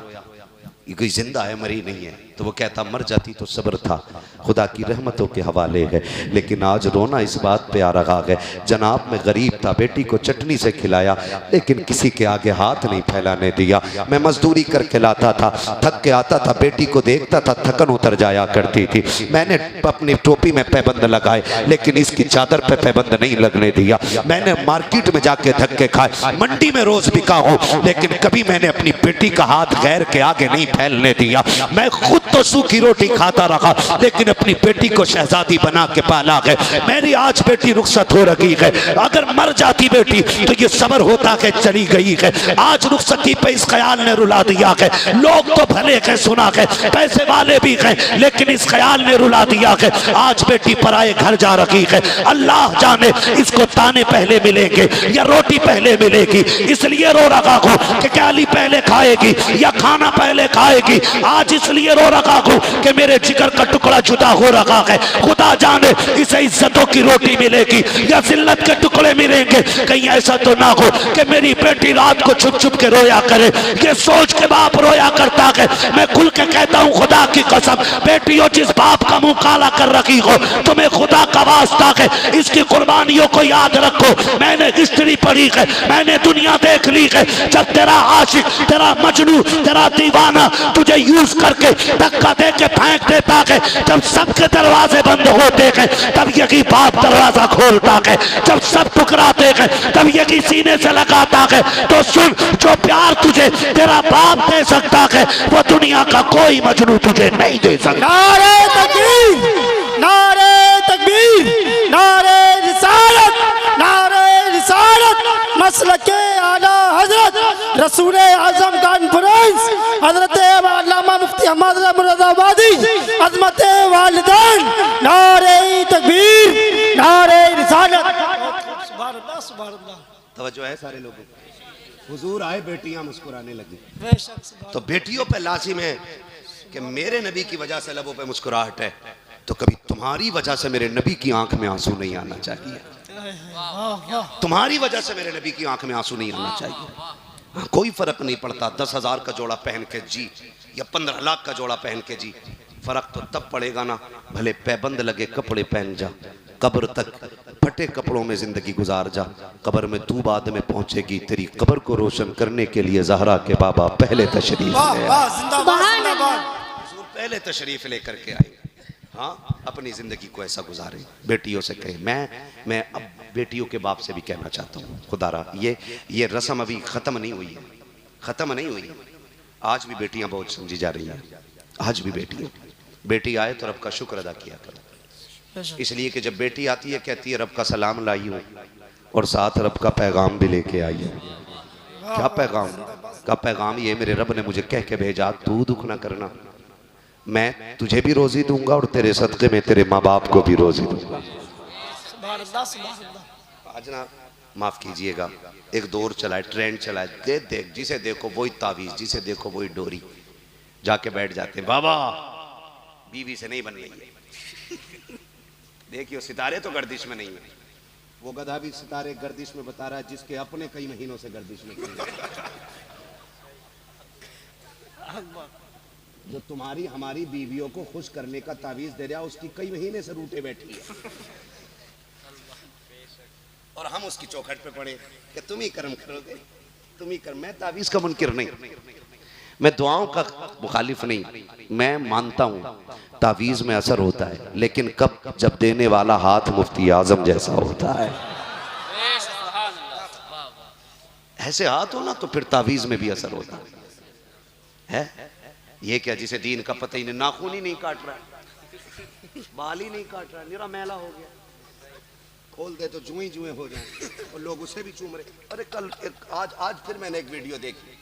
ये कोई जिंदा है मरी नहीं है। तो वो कहता मर जाती तो सब्र था, खुदा की रहमतों के हवाले है, लेकिन आज रोना इस बात पे आ रहा है जनाब मैं गरीब था, बेटी को चटनी से खिलाया लेकिन किसी के आगे हाथ नहीं फैलाने दिया। मैं मजदूरी करके लाता था, थक के आता था, बेटी को देखता था थकन उतर जाया करती थी। मैंने अपनी टोपी में पैबंद लगाए लेकिन इसकी चादर पे पैबंद नहीं लगने दिया। मैंने मार्केट में जाके धक्के खाए, मंडी में रोज बिका हूँ लेकिन कभी मैंने अपनी बेटी का हाथ गैर के आगे नहीं फैलने दिया। मैं खुद तो सूखी रोटी खाता रहा लेकिन अपनी बेटी को शहजादी बना के पाला है। मेरी आज बेटी रुखसत हो रही है, अगर मर जाती बेटी तो ये सब्र होता कि चली गई है। आज रुखसती पे इस ख्याल ने रुला दिया है। लोग तो भले के सुना है, पैसे वाले भी हैं, लेकिन इस ख्याल ने रुला दिया है आज बेटी पराए घर जा रही है। अल्लाह जाने इसको ताने पहले मिलेंगे या रोटी पहले मिलेगी, इसलिए रो रहा हूँ कि गाली पहले खाएगी या खाना पहले खाएगी। आज इसलिए रो रहा हूँ कि मेरे जिगर का टुकड़ा जुदा हो रहा है। खुदा जाने इसे इज्जतों की रोटी मिलेगी या जिल्लत के टुकड़े मिलेंगे। कहीं ऐसा तो ना हो कि मेरी बेटी रात को छुप छुप के रोया करे, ये सोच के बाप रोया करता है। मैं खुल के कहता हूँ खुदा की कसम बेटियों जिस बाप का मुंह काला कर रखी हो तुम्हें खुदा का वास्ता है इसकी कुर्बानियों को याद रखो। मैंने हिस्ट्री पढ़ी है, मैंने दुनिया देख ली है। जब तेरा आशिक, तेरा मजनू, तेरा दीवाना तुझे यूज करके धक्का दे के फेंक देता है, जब सबके दरवाजे बंद होते हैं तब यही बाप दरवाजा खोलता है। जब सब ठुकराते हैं तब यही सीने से लगाता है। तो सुन, जो प्यार तुझे तेरा बाप दे सकता है वो दुनिया का कोई मजनू तुझे नहीं दे सकता। नारे तकबीर, नारे तकबीर, नारे रिसालत, नारे रिसालत, मसलके आला हजरत रसूल आजम कॉन्फ्रेंस हजरत अल्लामा मुफ्ती अहमद मुरादाबादी अजमत वालिदैन, नारे तकबीर, नारे रिसालत। सुभान अल्लाह, सुभान अल्लाह। तवज्जो है सारे लोगों को। हुजूर आए, बेटियां मुस्कुराने लगी। बेशक। तो बेटियों पे लाजिम है कि मेरे नबी की वजह से लबों पे मुस्कुराहट है, तो कभी तुम्हारी वजह से मेरे नबी की आंख में आंसू नहीं आना चाहिए। तुम्हारी वजह से मेरे नबी की आंख में आंसू नहीं आना चाहिए। कोई फर्क नहीं पड़ता 10,000 का जोड़ा पहन के जी या 15 लाख का जोड़ा पहन के जी, फर्क तो तब पड़ेगा ना भले पैबंद लगे कपड़े पहन जा, कब्र तक फटे कपड़ों में जिंदगी गुजार जा। कब्र में तू बाद में पहुंचेगी, तेरी कब्र को रोशन करने के लिए जहरा के बाबा पहले तशरीफ ले आए, पहले तशरीफ लेकर के आए। हाँ, अपनी जिंदगी को ऐसा गुजारे। बेटियों से कहे, मैं अब बेटियों के बाप से भी कहना चाहता हूँ खुदारा ये रस्म अभी खत्म नहीं हुई है, खत्म नहीं हुई है। आज भी बेटियां बहुत समझी जा रही हैं। आज भी बेटी आए तो रब का शुक्र अदा किया करो, इसलिए कि जब बेटी आती है कहती है रब का सलाम लाई हूँ और साथ रब का पैगाम भी लेके आई है। क्या पैगाम? का पैगाम ये मेरे रब ने मुझे कह के भेजा तू दुख ना करना, मैं तुझे भी रोजी दूंगा और तेरे सदक़े में तेरे माँ बाप को भी रोजी दूंगा। सुभान अल्लाह, सुभान अल्लाह। आज ना माफ कीजिएगा, एक दौर चला है, ट्रेंड चला है, देख जिसे देखो वही तावीज, जिसे देखो वही डोरी, जाके बैठ जाते हैं बाबा बीवी से नहीं बन रही है। देखियो सितारे तो गर्दिश में नहीं है, वो गधा भी सितारे गर्दिश में बता रहा है जिसके अपने कई महीनों से गर्दिश में। जो तुम्हारी हमारी बीवियों को खुश करने का तावीज दे रहा, उसकी कई महीने से रूठे बैठी है और हम उसकी चौखट पे पड़े कि तुम ही कर्म करोगे, तुम ही कर। मैं तावीज का मुनकिर नहीं, मैं दुआओं का मुखालिफ नहीं, मैं मानता हूँ तावीज में असर होता है, लेकिन कब, जब देने वाला हाथ मुफ्ती आजम जैसा होता है। ऐसे हाथ हो ना तो फिर तावीज में भी असर होता है। ये क्या, जिसे दीन का पता ही नहीं, नाखून ही नहीं काट रहा, बाल ही नहीं काट रहा, निरा मैला हो गया, खोल दे तो जुएं जुएं हो जाए और लोग उसे भी चूम रहे। अरे कल आज फिर मैंने एक वीडियो देखी,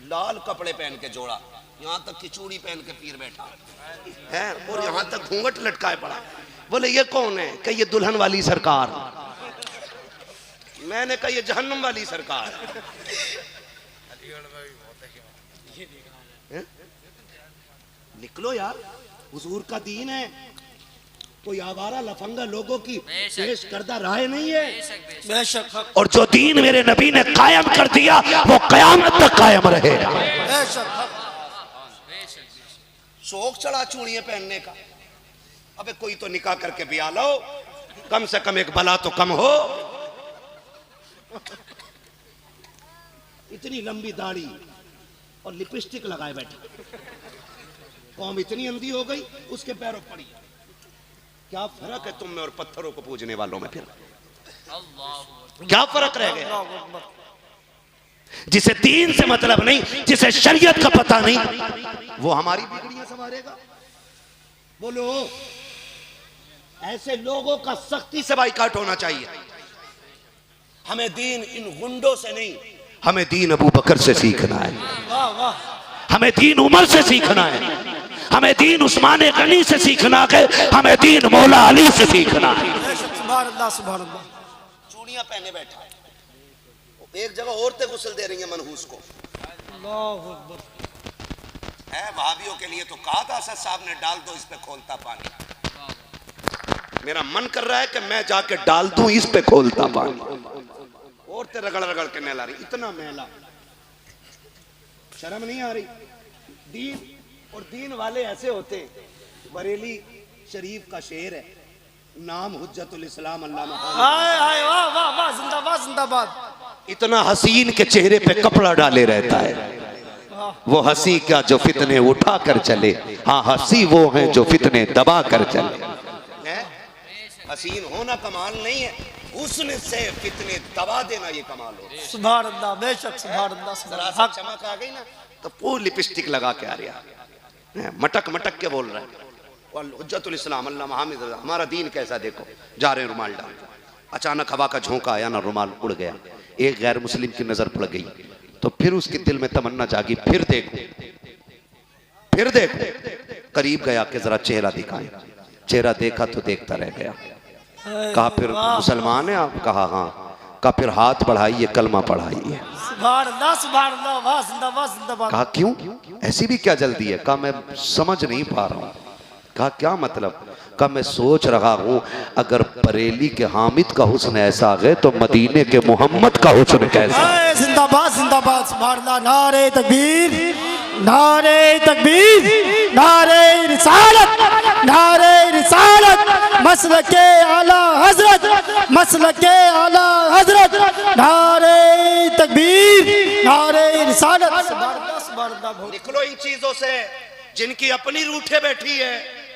लाल कपड़े पहन के जोड़ा, यहाँ तक की चूड़ी पहन के पीर बैठा है और यहाँ तक घूंघट लटकाए पड़ा। बोले ये कौन है? कि ये दुल्हन वाली सरकार। मैंने कहा ये जहन्नुम वाली सरकार। निकलो यार, हुजूर का दीन है, कोई आवारा लफंगा लोगों की पेश करदा राय नहीं है। बेशक। और जो दीन मेरे नबी ने कायम कर दिया वो कयामत तक कायम रहेगा। शौक चढ़ा चूड़ियां पहनने का, अबे कोई तो निकाह करके ब्याह लो, कम से कम एक बला तो कम हो। इतनी लंबी दाढ़ी और लिपस्टिक लगाए बैठे, कौम इतनी अंधी हो गई उसके पैरों पड़ी। क्या फर्क है तुम में और पत्थरों को पूजने वालों में? फिर क्या फर्क रह गया? जिसे दीन से मतलब नहीं, जिसे शरीयत का पता नहीं, वो हमारी बिगड़ियां संवारेगा। बोलो, ऐसे लोगों का सख्ती से बाइकाट होना चाहिए। हमें दीन इन गुंडों से नहीं, हमें दीन अबू बकर से सीखना है, हमें दीन उमर से सीखना है, हमें दीन उस्मान गनी से सीखना है, हमें दीन मौला अली से सीखना है। सुभान अल्लाह, सुभान अल्लाह। चूड़ियां पहने बैठा है, एक जगह औरतें गुस्ल दे रही हैं मनहूस को। अल्लाहु अकबर। है भाभियों के लिए तो कहा था असद साहब ने, डाल दो इस पे खोलता पानी। मेरा मन कर रहा है कि मैं जाके डाल दूं इस पे खोलता पानी। औरतें रगड़ रगड़ के नहला रही, इतना मैला, शर्म नहीं आ रही? दीन और दीन वाले ऐसे होते। बरेली शरीफ का शेर है, नाम हुज्जतुल इस्लाम अल्लामा। हाय हाय, वाह वाह वाह, जिंदाबाद जिंदाबाद। इतना हसीन के चेहरे पे कपड़ा डाले रहता है। वो हंसी क्या जो फितने उठा कर चले, हाँ हंसी वो है जो फितने दबा कर चले। हसीन होना कमाल नहीं है, हुस्न से फितने दबा देना ये कमाल हो। सुभान अल्लाह, बेशक। सुभान अल्लाह, सुभान अल्लाह। चमक आ गई ना तो पूरी लिपस्टिक लगा के आ रहा, मटक मटक के बोल रहा है। और हुज्जतुल इस्लाम अल्लामा हामिद, हमारा दीन कैसा देखो, जा रहे रुमाल डाल। अचानक हवा का झोंका आया ना, रुमाल उड़ गया, एक गैर मुस्लिम की नजर पड़ गई, तो फिर उसके दिल में तमन्ना जागी, फिर देखो फिर देखो। करीब गया कि जरा चेहरा दिखाए, चेहरा देखा तो देखता रह गया। कहा फिर मुसलमान है आप? कहा हाँ। कहा फिर हाथ बढ़ाइए, कलमा पढ़ाइए। सुभान अल्लाह, सुभान अल्लाह, वाह जिंदाबाद जिंदाबाद। कहा क्यों, ऐसी भी क्या जल्दी है? कहा मैं समझ नहीं पा रहा हूँ। कहा क्या मतलब? कहा मैं सोच रहा हूँ अगर बरेली के हामिद का हुस्न ऐसा है तो मदीने के मोहम्मद का हुस्न कैसा? जिंदाबाद जिंदाबाद। सुभान अल्लाह। नारे तकबीर, नारे तकबीर, नारे रिसालत, नारे रिसालत, मसलके आला हजरत, मसलके आला हजरत, नारे तकबीर, नारे रिसालत। सुभान अल्लाह, सुभान अल्लाह। निकलो इन चीजों से, जिनकी अपनी रूठे बैठी है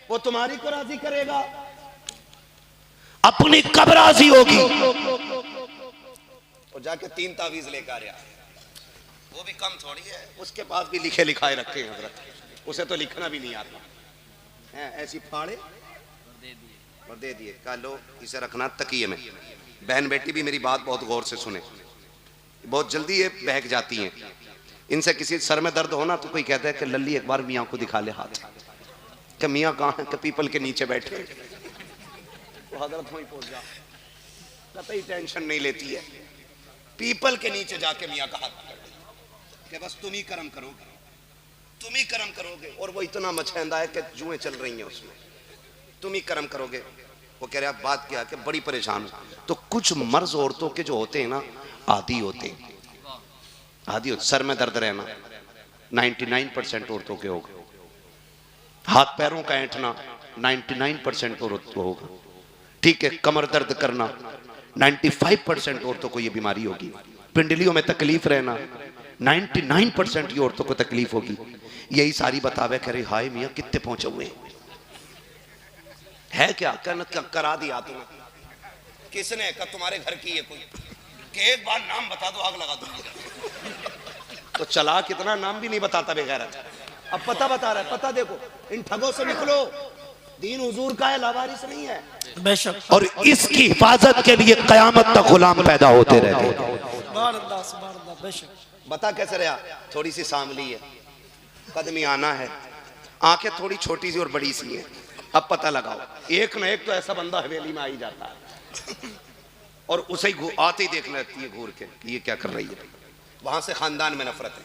वो तुम्हारी को राजी करेगा, अपनी कब राजी होगी। और जाके 3 तावीज लेकर आ रहा, वो भी कम थोड़ी है, उसके पास भी लिखे लिखाए रखे हैं हजरत, उसे तो लिखना भी नहीं आता है। ऐसी फाड़े और दे दिए, कहा लो इसे रखना तकिए में। बहन बेटी भी मेरी बात बहुत गौर से सुने, बहुत जल्दी ये बहक जाती हैं। इनसे किसी सर में दर्द होना तो कोई कहता है कि लल्ली एक बार मियाँ को दिखा ले हाथ, कि मियाँ कहाँ है, कि पीपल के नीचे बैठे। तो हजरत वहीं पहुंच जा, कतई टेंशन नहीं लेती है, पीपल के नीचे जाके मियाँ का हाथ पकड़ के बस तुम ही कर्म करोगे, तुम ही कर्म करोगे। और वो इतना मचहंदा है कि जुएं चल रही हैं उसमें, तुम ही कर्म करोगे। वो कह रहे आप बात क्या कि बड़ी परेशान हो। तो कुछ मर्ज औरतों के जो होते हैं ना, आदी होते हैं, आदी होते। सर में दर्द रहना 99% औरतों के होगा, हाथ पैरों का ऐंठना 99% औरतों को होगा, ठीक है। कमर दर्द करना 95% औरतों को ये बीमारी होगी। पिंडलियों में तकलीफ रहना 99% ये औरतों को तकलीफ होगी। यही सारी बतावे, कह रही हाय मियाँ कितने पहुंचे हुए है क्या, करा दिया तुम्हें किसने, का तुम्हारे घर की है कोई, कि एक बार नाम बता दो आग लगा दूंगी। तो चला कितना नाम भी नहीं बताता बेगैरत, अब पता बता रहा है। पता देखो, इन ठगों से निकलो, दीन हुजूर का है, लावारिस नहीं है। बेशक। और इसकी हिफाजत के लिए कयामत तक गुलाम पैदा होते रहते हैं। बेशक। बता कैसे रहा, थोड़ी सी सांवली है, कदमी आना है, आंखें थोड़ी छोटी सी और बड़ी सी है। अब पता लगाओ, एक न एक तो ऐसा बंदा हवेली में आ ही जाता है और उसे ही आते ही देखने लगती है घूर के कि ये क्या कर रही है। वहां से खानदान में नफरत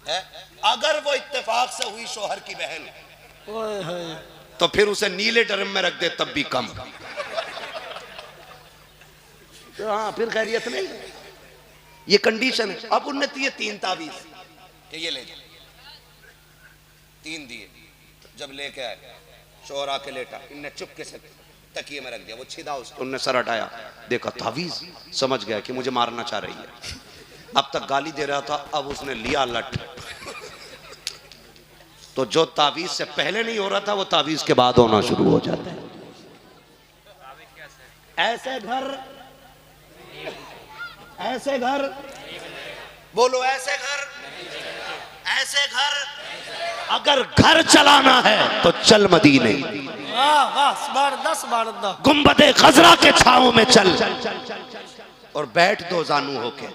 है। अगर वो इत्तेफाक से हुई शोहर की बहन तो फिर उसे नीले ड्रम में रख दे तब भी कम। तो हाँ, फिर खैरियत नहीं, ये कंडीशन है। अब उनने दिए 3 तावीज कि ये ले जा, 3 दिए। जब लेके आए, शोहर आके लेटा, इनने चुपके से तकिए में रख दिया, वो छिदा उसको, उनने सर हटाया, देखा तावीज, समझ गया कि मुझे मारना चाह रही है। अब तक गाली दे रहा था, अब उसने लिया लट। तो जो तावीज से पहले नहीं हो रहा था वो तावीज के बाद होना शुरू हो जाता है। ऐसे घर, ऐसे घर, बोलो ऐसे घर, ऐसे घर। अगर घर चलाना है तो चल मदीने, वाह वाह, सुभान गुंबदे खजरा के छांव में चल और बैठ दो जानू होके,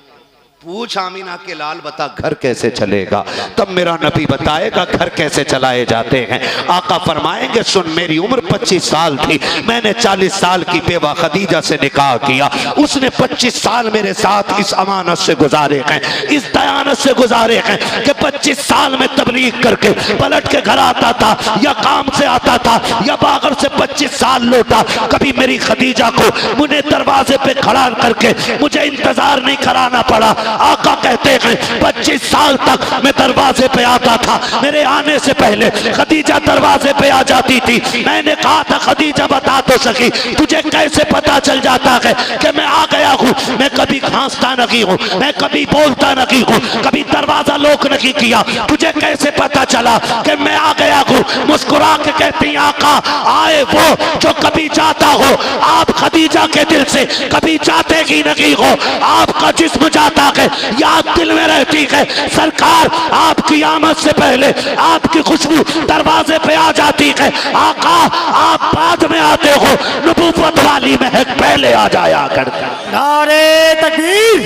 पूछ आमीना के लाल बता घर कैसे चलेगा। तब मेरा नबी बताएगा घर कैसे चलाए जाते हैं। आका फरमाएंगे सुन, मेरी उम्र 25 साल थी, मैंने 40 साल की बेवा खदीजा से निकाह किया। उसने 25 साल मेरे साथ इस अमानत से गुजारे हैं, इस दयानत से गुजारे हैं कि 25 साल में तबलीग करके पलट के घर आता था या काम से आता था या बागर से 25 साल लौटा। कभी मेरी खदीजा को मुझे दरवाजे पे खड़ा करके मुझे इंतजार नहीं कराना पड़ा। आका कहते हैं 25 साल तक मैं दरवाजे पे आता था, मेरे आने से पहले खदीजा दरवाजे पे आ जाती थी। मैंने कहा था खदीजा बता तो सकी तुझे कैसे पता चल जाता है कि मैं आ गया हूँ। मैं कभी खांसता नहीं हूँ, मैं कभी बोलता नहीं हूँ, कभी दरवाजा लॉक नहीं किया, तुझे कैसे पता चला कि मैं आ गया हूँ। मुस्कुरा के कहती आका आए वो जो कभी जाता हो, आप खदीजा के दिल से कभी जाते ही नहीं हो, आपका जिस्म जाता है, याद दिल में रहती है। सरकार आपकी आमद से पहले आपकी खुशबू दरवाजे पे आ जाती है। आका आप बाद में आते हो, नबूवत वाली महक पहले आ जाया करता। नारे तकबीर,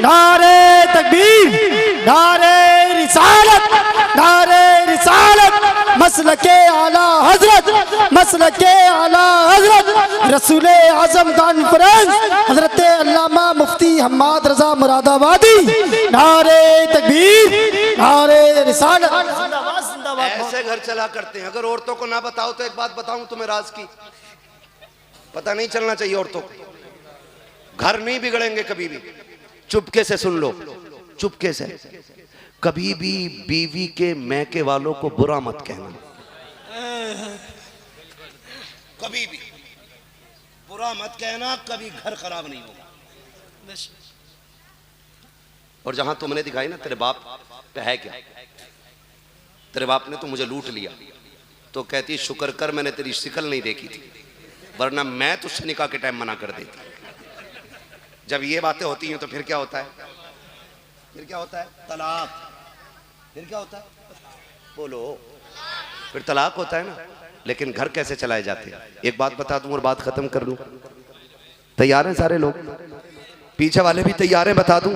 नारे तकबीर, नारे रिसालत, नारे रिसालत, मसलके आला हजरत, मसलके आला हजरत रसूले आजम कॉन्फ्रेंस हजरत अल्लामा मुफ्ती हम्माद रजा मुरादाबादी। नारे तकबीर, नारे रिसालत। ऐसे घर चला करते हैं। अगर औरतों को ना बताओ तो एक बात बताऊं तुम्हें राज की, पता नहीं चलना चाहिए औरतों को। घर नहीं बिगड़ेंगे कभी भी, चुपके से सुन लो, चुपके से। कभी भी बीवी के मैके वालों को बुरा मत कहना, कभी भी बुरा मत कहना, कभी घर खराब नहीं होगा। और जहां तुमने दिखाई ना तेरे बाप पे है क्या, तेरे बाप ने तो मुझे लूट लिया, तो कहती शुक्र कर मैंने तेरी शिकल नहीं देखी थी, वरना मैं तुझसे निकाह के टाइम मना कर देती। जब ये बातें होती हैं तो फिर क्या होता है, फिर क्या होता है, तलाक। फिर क्या होता है, बोलो, फिर तलाक होता है ना। लेकिन घर कैसे चलाए जाते हैं, एक बात बता दूं और बात खत्म कर लूं। तैयार हैं सारे लोग, पीछे वाले भी तैयार हैं, बता दूं।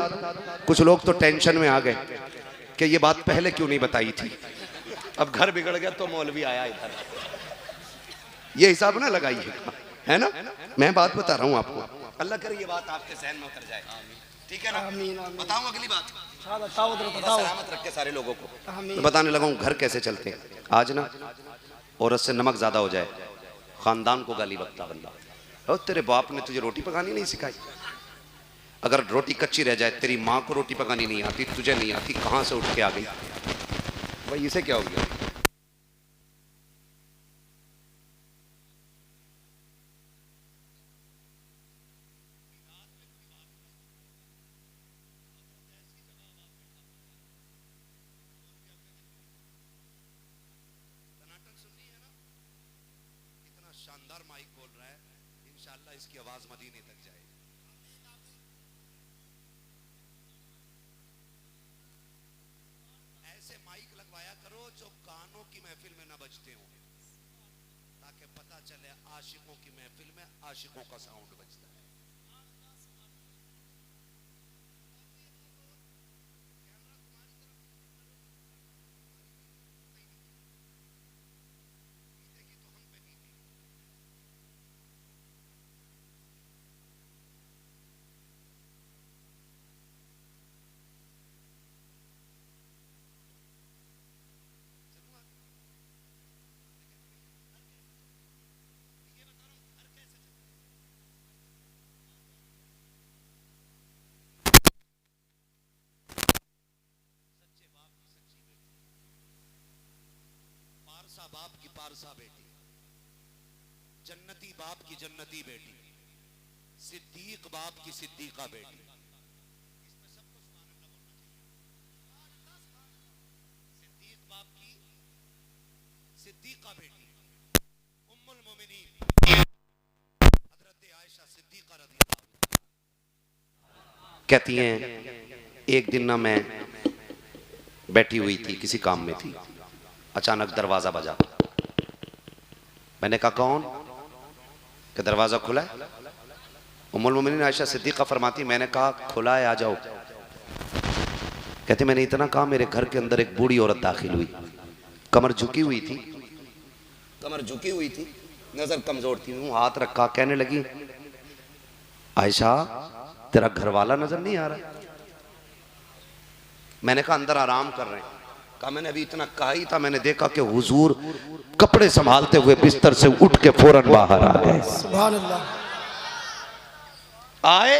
कुछ लोग तो टेंशन में आ गए, कि ये बात पहले क्यों नहीं बताई थी। अब घर बिगड़ गया तो मौलवी आया इधर। ये हिसाब ना लगाइए, है ना। मैं बात बता रहा हूँ आपको, अल्लाह करे ये बात आपके जहन में उतर जाए, ठीक है ना। बताऊँ अगली बात, सलामत रख के सारे लोगों को। तो बताने लगा हूँ घर कैसे चलते हैं। आज ना औरत से नमक ज्यादा हो जाए, खानदान को गाली बकता बंदा। और तेरे बाप ने तुझे रोटी पकानी नहीं सिखाई। अगर रोटी कच्ची रह जाए, तेरी माँ को रोटी पकानी नहीं आती, तुझे नहीं आती, कहाँ से उठ के आ गई भाई, इसे क्या हो गया। शानदार माइक बोल रहा है, इंशाअल्लाह इसकी आवाज मदीने तक जाएगी। ऐसे माइक लगवाया करो जो कानों की महफिल में ना बजते हो, ताकि पता चले आशिकों की महफिल में आशिकों का साउंड बजता है। पारसा बाप की पारसा बेटी, जन्नती बाप की जन्नती बेटी, सिद्दीक बाप की सिद्दीका बेटी। इसमें सबको सुभान अल्लाह बोलना चाहिए। सिद्दीक बाप की सिद्दीका बेटी, उम्मुल मोमिनीन हजरत आयशा सिद्दीका रज़ियल्लाहु कहती हैं, एक दिन ना मैं बैठी हुई थी, किसी काम में थी, अचानक दरवाजा बजा। मैंने कहा कौन? कि दरवाजा खुला है। उम्मुल मोमिनीन आयशा सिद्दीका फरमाती, मैंने कहा खुला है, आ जाओ। कहते मैंने इतना कहा, मेरे घर के अंदर एक बूढ़ी औरत दाखिल हुई, कमर झुकी हुई थी, नजर कमजोर थी, मुंह हाथ रखा, कहने लगी आयशा तेरा घर वाला नजर नहीं आ रहा। मैंने कहा अंदर आराम कर रहे हैं। कहा मैंने अभी इतना कहा ही था, मैंने देखा कि हुजूर कपड़े संभालते हुए बिस्तर से उठ के फौरन बाहर आ गए। सुभान अल्लाह। आए,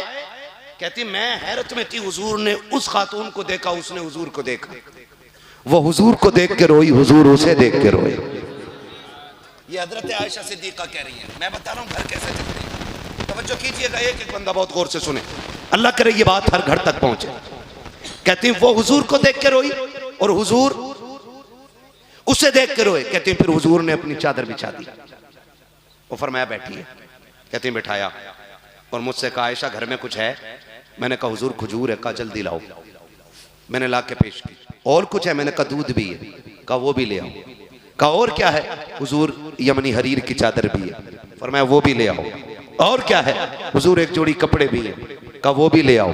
कहती मैं हैरत में थी, हुजूर ने उस खातून को देखा, उसने हुजूर को देखा, वो हुजूर को देख के रोई, हुजूर उसे देख के रोए। ये हजरत आयशा सिद्दीका कह रही है। मैं बता रहा हूँ घर कैसे चलते हैं, तवज्जो कीजिएगा, एक एक बंदा बहुत गौर से सुने, अल्लाह करे ये बात हर घर तक पहुंचे। कहती वो हुजूर को देख के रोई और हुजूर उसे देख के रोए। कहती फिर हुजूर ने अपनी चादर बिछा दी, वो फरमाया बैठी है। कहती बिठाया और मुझसे कहा आयशा घर में कुछ है? मैंने कहा हुजूर खजूर है। कहा जल्दी लाओ। मैंने ला के पेश की। और कुछ है? मैंने कहा दूध भी है। कहा वो भी ले आओ। कहा और क्या है? हुजूर यमनी हरीर की चादर भी है। फरमाया वो भी ले आओ। और क्या है? हुजूर एक जोड़ी कपड़े भी है। कहा वो भी ले आओ।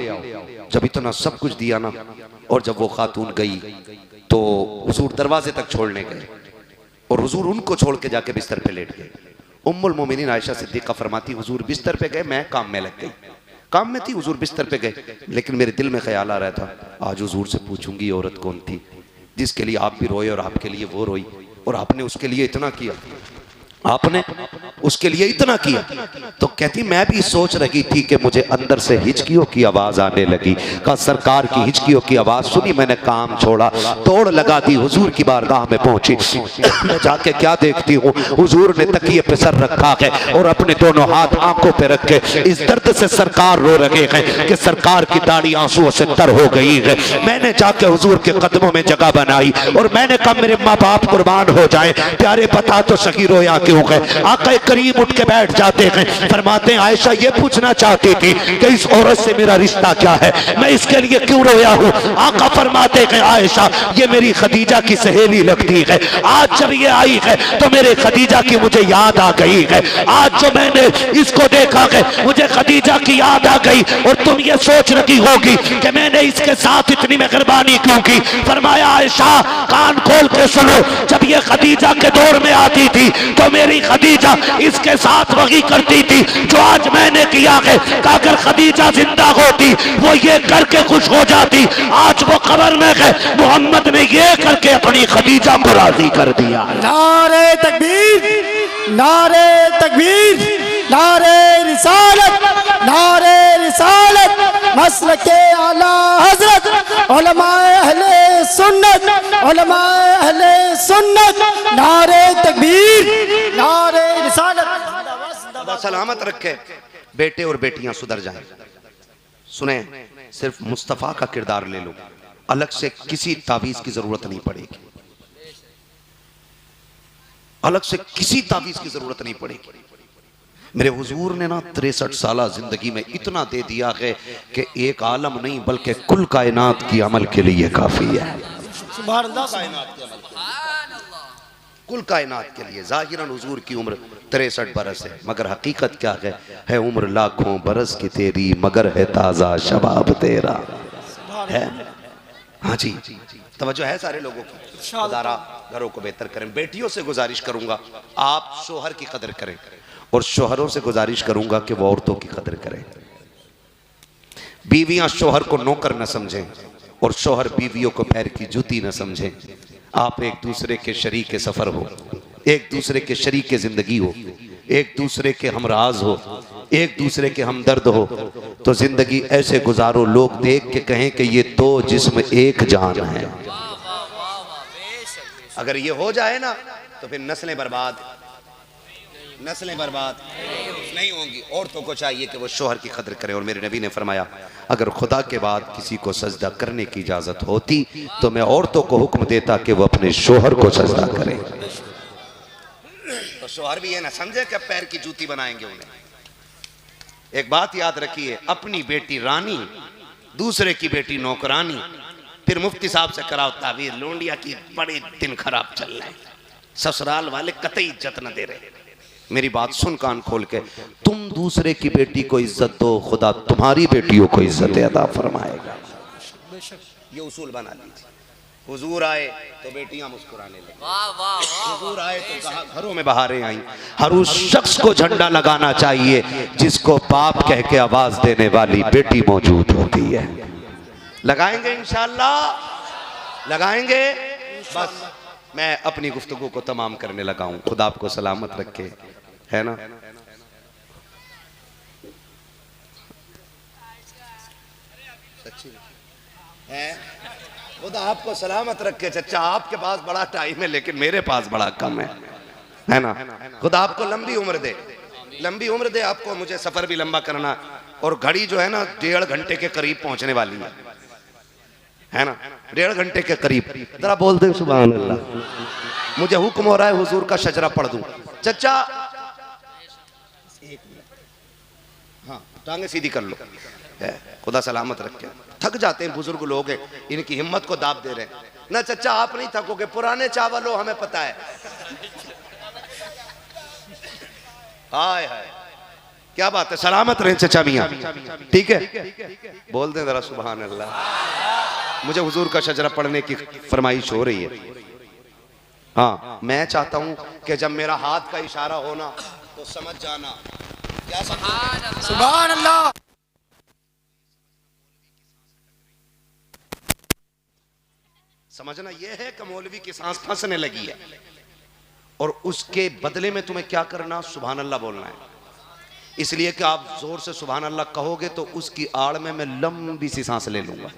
जब इतना सब कुछ दिया ना, और जब वो खातून गई तो हुजूर दरवाजे तक छोड़ने गए और हुजूर उनको छोड़ के जाके बिस्तर पे लेट गए। उम्मुल मोमिनीन आयशा सिद्दीका फरमाती हुजूर बिस्तर पे गए, मैं काम में लग गई। काम में थी, हुजूर बिस्तर पे गए, लेकिन मेरे दिल में ख्याल आ रहा था आज हुजूर से पूछूंगी औरत कौन थी जिसके लिए आप भी रोए और आपके लिए वो रोई, और आपने उसके लिए इतना किया, आपने उसके लिए इतना किया। तो कहती मैं भी सोच रही थी कि मुझे अंदर से हिचकियों की आवाज आने लगी। कहा सरकार की हिचकियों की आवाज सुनी, मैंने काम छोड़ा, दौड़ लगा दी, हुजूर की बारगाह में पहुंची। मैं जाके क्या देखती हूँ, हुजूर ने तकिए पे सर रखा है और अपने दोनों हाथ आंखों पे रख के इस दर्द से सरकार रो रहे हैं कि सरकार की दाढ़ी आंसुओं से तर हो गई है। मैंने जाके हुजूर के कदमों में जगह बनाई और मैंने कहा मेरे माँ बाप कुर्बान हो जाए, प्यारे बता तो सही रोया क्यों गए? आका करीब उठ के बैठ जाते हैं, फरमाते हैं आयशा ये पूछना चाहती थी कि इस औरत से मेरा रिश्ता क्या है, मैं इसके लिए क्यों रोया हूँ। आका फरमाते हैं आयशा ये मेरी खदीजा की सहेली लगती है, आज जब ये आई है तो मेरे खदीजा की मुझे याद आ गई है। आज जो मैंने इसको देखा है मुझे खदीजा की याद आ गई, और तुम ये सोच रही होगी कि मैंने इसके साथ इतनी मेहरबानी क्यों की। फरमाया आयशा कान खोल के सुनो, जब ये खदीजा के दौर में आती थी तो मेरी खदीजा इसके साथ वही करती थी जो आज मैंने किया है। अगर खदीजा जिंदा होती वो ये करके खुश हो जाती, आज वो कब्र में है, मोहम्मद ने ये करके अपनी खदीजा को राजी कर दिया। नारे तकबीर, नारे तकबीर, नारे रिसालत, नारे रिसालत, मसलके आला हजरत, उलमाए अहले सुन्नत, उलमाए अहले सुन्नत, नारे तकबीर, नारे रिसालत। खुदा सलामत रखे, बेटे और बेटियां सुधर जाएं। सुने, सिर्फ मुस्तफ़ा का किरदार ले लो, अलग से किसी तावीज की जरूरत नहीं पड़ेगी, अलग से किसी तावीज की जरूरत नहीं पड़ेगी। मेरे हुजूर ने ना 63 साल जिंदगी में इतना दे दिया है कि एक आलम नहीं बल्कि कुल कायनात की अमल के लिए काफी है। सुभान अल्लाह, कुल कायनात के लिए। जाहिरन हुजूर की उम्र 63 बरस है, मगर हकीकत क्या है उम्र लाखों बरस की तेरी, मगर है ताजा शबाब तेरा है। हाँ जी, तवज्जो है सारे लोगों की। खुदारा घरों को बेहतर करें। बेटियों से गुजारिश करूंगा आप शोहर की कदर करें, और शोहरों से गुजारिश करूंगा कि वो औरतों की कदर करें। बीवियां शोहर को नौकर न समझें, और शोहर बीवियों को पैर की जूती न समझें। आप एक दूसरे के शरीक सफर हो, एक दूसरे के शरीक जिंदगी हो, एक दूसरे के हमराज हो, एक दूसरे के हमदर्द हो, तो जिंदगी ऐसे गुजारो लोग देख के कहें कि ये दो जिस्म एक जान है। अगर ये हो जाए ना तो फिर नस्लें बर्बाद नहीं होंगी। औरतों को चाहिए कि वो शोहर की कदर करें। और मेरे नबी ने फरमाया अगर खुदा के बाद किसी को सजदा करने की इजाजत होती तो मैं औरतों को हुक्म देता कि वो अपने शोहर को सजदा करें। तो शोहर भी ये ना समझे कि पैर की जूती बनाएंगे उन्हें। एक बात याद रखिए, अपनी बेटी रानी, दूसरे की बेटी नौकरानी। फिर मुफ्ती साहब से कराओ ताबीर, लोंडिया की बड़े दिन खराब चल रहे हैं, ससुराल वाले कतई इज्जत न दे रहे। मेरी बात सुन कान खोल के, तुम दूसरे की बेटी को इज्जत दो, खुदा तुम्हारी बेटियों को इज्जत अता फरमाएगा। ये उसूल बना लीजिए। हुजूर आए तो बेटियां मुस्कुराने लगी, हुजूर आए तो कहा घरों में बहारें आई। हर उस शख्स को झंडा लगाना चाहिए जिसको बाप कह के आवाज देने वाली बेटी मौजूद होती है। लगाएंगे इंशाअल्लाह, लगाएंगे। बस मैं अपनी गुफ्तगू को तमाम करने लगा हूं। खुदा आपको सलामत रखे, है ना। सच्ची है, खुदा आपको सलामत रखे। चचा आपके पास बड़ा टाइम है लेकिन मेरे पास बड़ा कम है ना। खुदा आपको लंबी उम्र दे, लंबी उम्र दे आपको। मुझे सफर भी लंबा करना, और घड़ी जो है ना 1.5 घंटे के करीब पहुंचने वाली है ना, 1.5 घंटे के करीब। जरा बोल दे सुभान अल्लाह। मुझे हुक्म हो रहा है हुजूर का शजरा पढ़ दूं। चचा हाँ, टांगे सीधी कर लो। खुदा सलामत रखे। थक जाते हैं बुजुर्ग लोग हैं, इनकी हिम्मत को दाब दे रहे हैं ना। चचा आप नहीं थकोगे, पुराने चावल हो, हमें पता है। हाय हाय, क्या बात है। सलामत रहे चचा मियां, ठीक है। बोल दें जरा सुभान अल्लाह। मुझे हुजूर का शजरा पढ़ने की फरमाइश हो रही है। हाँ, मैं चाहता हूं कि जब मेरा हाथ का इशारा हो ना तो समझ जाना। क्या समझ? सुभान अल्लाह। समझना यह है कि मौलवी की सांस फंसने लगी है, और उसके बदले में तुम्हें क्या करना, सुभान अल्लाह बोलना है। इसलिए कि आप जोर से सुभान अल्लाह कहोगे तो उसकी आड़ में मैं लंबी सी सांस ले लूंगा।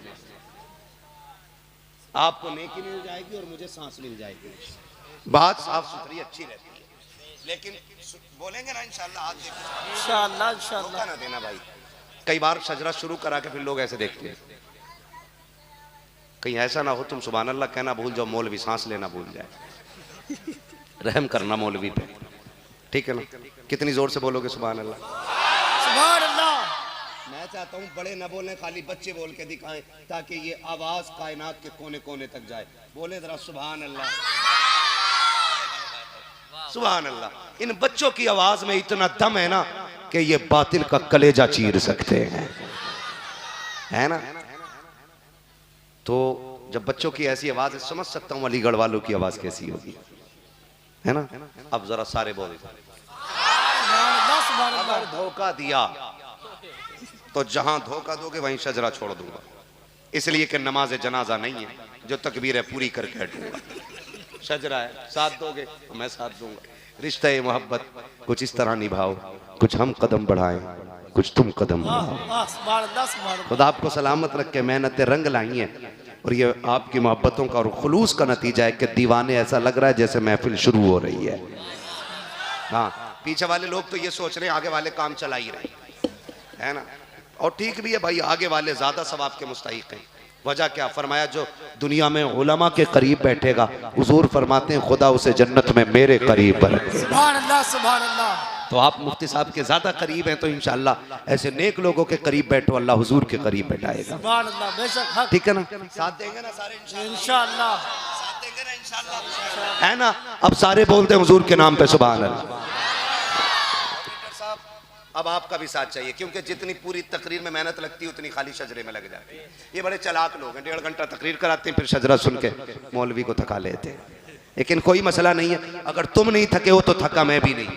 आपको नेकी मिल जाएगी और मुझे सांस मिल जाएगी। बात साफ सुथरी अच्छी रहती है, लेकिन बोलेंगे ना इंशाअल्लाह। आज इंशाअल्लाह इंशाअल्लाह ना देना भाई। कई बार शजरा शुरू करा के फिर लोग ऐसे देखते हैं, कहीं ऐसा ना हो तुम सुभान अल्लाह कहना भूल जाओ, मौलवी सांस लेना भूल जाए। रहम करना मौलवी पे। ठीक है ना? कितनी जोर से बोलोगे सुभान अल्लाह? सुभान अल्लाह। मैं चाहता हूँ बड़े न बोलें, खाली बच्चे बोल के दिखाएं ताकि ये आवाज कायनात के कोने कोने तक जाए। बोले जरा सुभान अल्लाह, सुभान अल्लाह। इन बच्चों की आवाज में इतना दम है ना कि ये बातिल का कलेजा चीर सकते हैं, है ना? तो जब बच्चों की ऐसी आवाज है, समझ सकता हूँ अलीगढ़ वालों की आवाज कैसी होगी, है ना? अब जरा सारे बोले अगर धोखा दिया तो जहां धोखा दोगे वहीं शजरा छोड़ दूंगा, इसलिए कि नमाज जनाजा नहीं है जो तकबीर है पूरी करके हटूंगा। शजरा है, साथ दोगे तो मैं साथ दूंगा। रिश्ता मोहब्बत कुछ इस तरह निभाओ, कुछ हम कदम बढ़ाएं, कुछ तुम कदम बढ़ाओ। खुदा आपको सलामत रख के मेहनतें रंग लाई हैं और ये आपकी मोहब्बतों का और खुलूस का नतीजा है कि दीवाने ऐसा लग रहा है जैसे महफिल शुरू हो रही है। हाँ, पीछे वाले लोग तो ये सोच रहे हैं आगे वाले काम चला ही रहे, है ना? और ठीक भी है भाई, आगे वाले ज्यादा सवाब के मुस्तहिक हैं। वजह क्या? फरमाया जो दुनिया में उलमा के करीब बैठेगा, हुजूर फरमाते हैं खुदा उसे जन्नत में मेरे करीब रखे। सुभान अल्लाह, सुभान अल्लाह। तो आप मुफ्ती साहब के ज्यादा करीब हैं, तो इंशाअल्लाह ऐसे नेक लोगों के करीब बैठो, अल्लाह हुजूर के करीब बैठाएगा। सुभान अल्लाह, बेशक हक। ठीक है ना? साथ देंगे ना सारे इंशाअल्लाह? साथ देंगे ना इंशाअल्लाह, है ना? अब सारे बोलते हैं हुजूर के नाम पे सुभान अल्लाह। अब आपका भी साथ चाहिए, क्योंकि जितनी पूरी तकरीर में मेहनत लगती है उतनी खाली शजरे में लग जाती है। ये बड़े चालाक लोग हैं, 1.5 घंटा तकरीर कराते हैं, फिर शजरा सुन के मौलवी को थका लेते हैं। लेकिन कोई मसला नहीं है, अगर तुम नहीं थके हो तो थका मैं भी नहीं।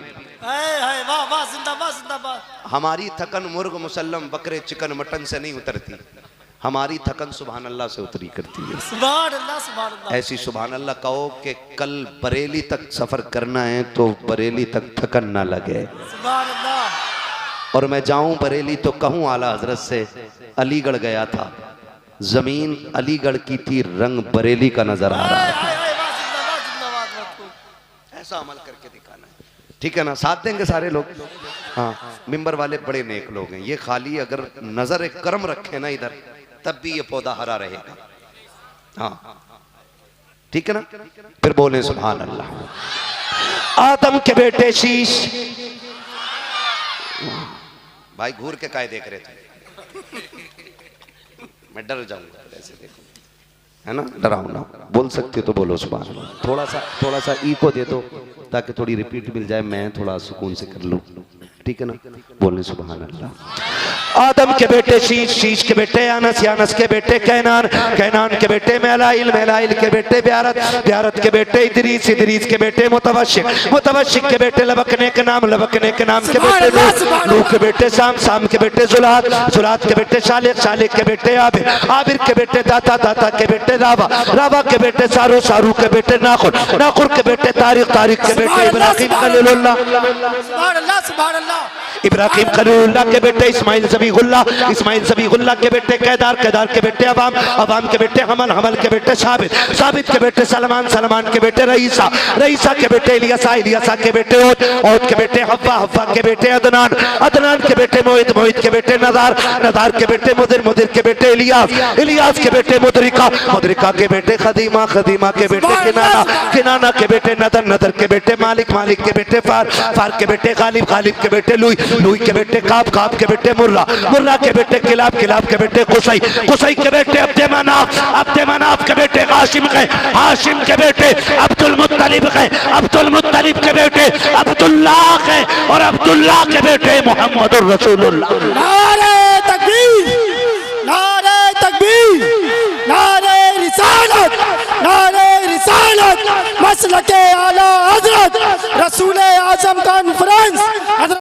वाह वाह, जिंदाबाद जिंदाबाद। हमारी थकन मुर्ग मुसल्लम बकरे चिकन मटन से नहीं उतरती, हमारी थकन सुभान अल्लाह से उतरी करती है। सुभान अल्लाह, सुभान अल्लाह। ऐसी सुभान अल्लाह कहो कि कल बरेली तक सफर करना है तो बरेली तक थकन ना लगे। सुभान अल्लाह। और मैं जाऊं बरेली तो कहूं आला हजरत से अलीगढ़ गया था, जमीन अलीगढ़ की थी, रंग बरेली का नजर आ रहा है। ऐसा अमल करके दिखाना है, ठीक है ना? साथ देंगे सारे लोग। हाँ, मिंबर वाले बड़े नेक लोग हैं, ये खाली अगर नजर एक करम रखे ना इधर, तब भी ये पौधा हरा रहेगा। हाँ, ठीक है ना? फिर बोले सुभान अल्लाह। आदम के बेटे शीश, भाई घूर के काय देख रहे थे? मैं डर जाऊंगा ऐसे, देखो, है ना? डराओ ना, बोल सकते हो तो बोलो सुभान अल्लाह। थोड़ा सा इको दे दो ताकि थोड़ी रिपीट मिल जाए, मैं थोड़ा सुकून से कर लूं, ठीक है ना? बोलने सुभान अल्लाह। आदम के बेटे शीश, शीश के बेटे यानस, यानस के बेटे कैनान, कैनान के बेटे मेलाइल, मेलाइल के बेटे ब्यारत, ब्यारत के बेटे इदरीस, इदरीस के बेटे मुतवशिक, मुतवशिक के बेटे लबकने के नाम, लबकने के नाम के बेटे नूह, नूह के बेटे साम, साम के बेटे जुलात, जुलात के बेटे शालिक, शालिक के बेटे आबिर, आबिर के बेटे दाता, दाता के बेटे रावा, रावा के बेटे सारू, सारू के बेटे नाखुर, नाखुर के बेटे तारिक, तारिक के बेटे इब्राहिम खलीलुल्लाह, सुभान अल्लाह, सुभान अल्लाह। इब्राहिम खलीलुल्लाह के बेटे इस्माइल ज़बीहुल्लाह, इस्माइल ज़बीहुल्लाह के बेटे कैदार, कैदार के बेटे अवाम, अवाम के बेटे हमल, हमल के बेटे साबित, साबित के बेटे सलमान, सलमान के बेटे रईसा, रईसा के बेटे इलियासा, इलियासा के बेटे ओद, ओद के बेटे हव्वा, हव्वा के बेटे अदनान, अदनान के बेटे मोहित, मोहित के बेटे नदार, नदार के बेटे मुदिर, मुदिर के बेटे इलियास, इलियास के बेटे मुदरिका, मुदरिका के बेटे खदीमा, खदीमा के बेटे किनाना, किनाना के बेटे नदर, नदर के बेटे मालिक, मालिक के बेटे फार, फार के बेटे गालिब, गालिब के बेटे लुई, लुई के बेटे काब, काब के बेटे मुर्रा, मुर्रा के बेटे किलाब, किलाब के बेटे कुसई, कुसई के बेटे अब्दे मनाफ, अब्दे मनाफ के बेटे हाशिम गए, हाशिम के बेटे अब्दुल मुत्तलिब गए, अब्दुल मुत्तलिब के बेटे अब्दुल्लाह गए और अब्दुल्लाह के बेटे मोहम्मदुर रसूलुल्लाह। नारे तकबीर, नारे तकबीर, नारे रिसालत, नारे रिसालत, मसलके आला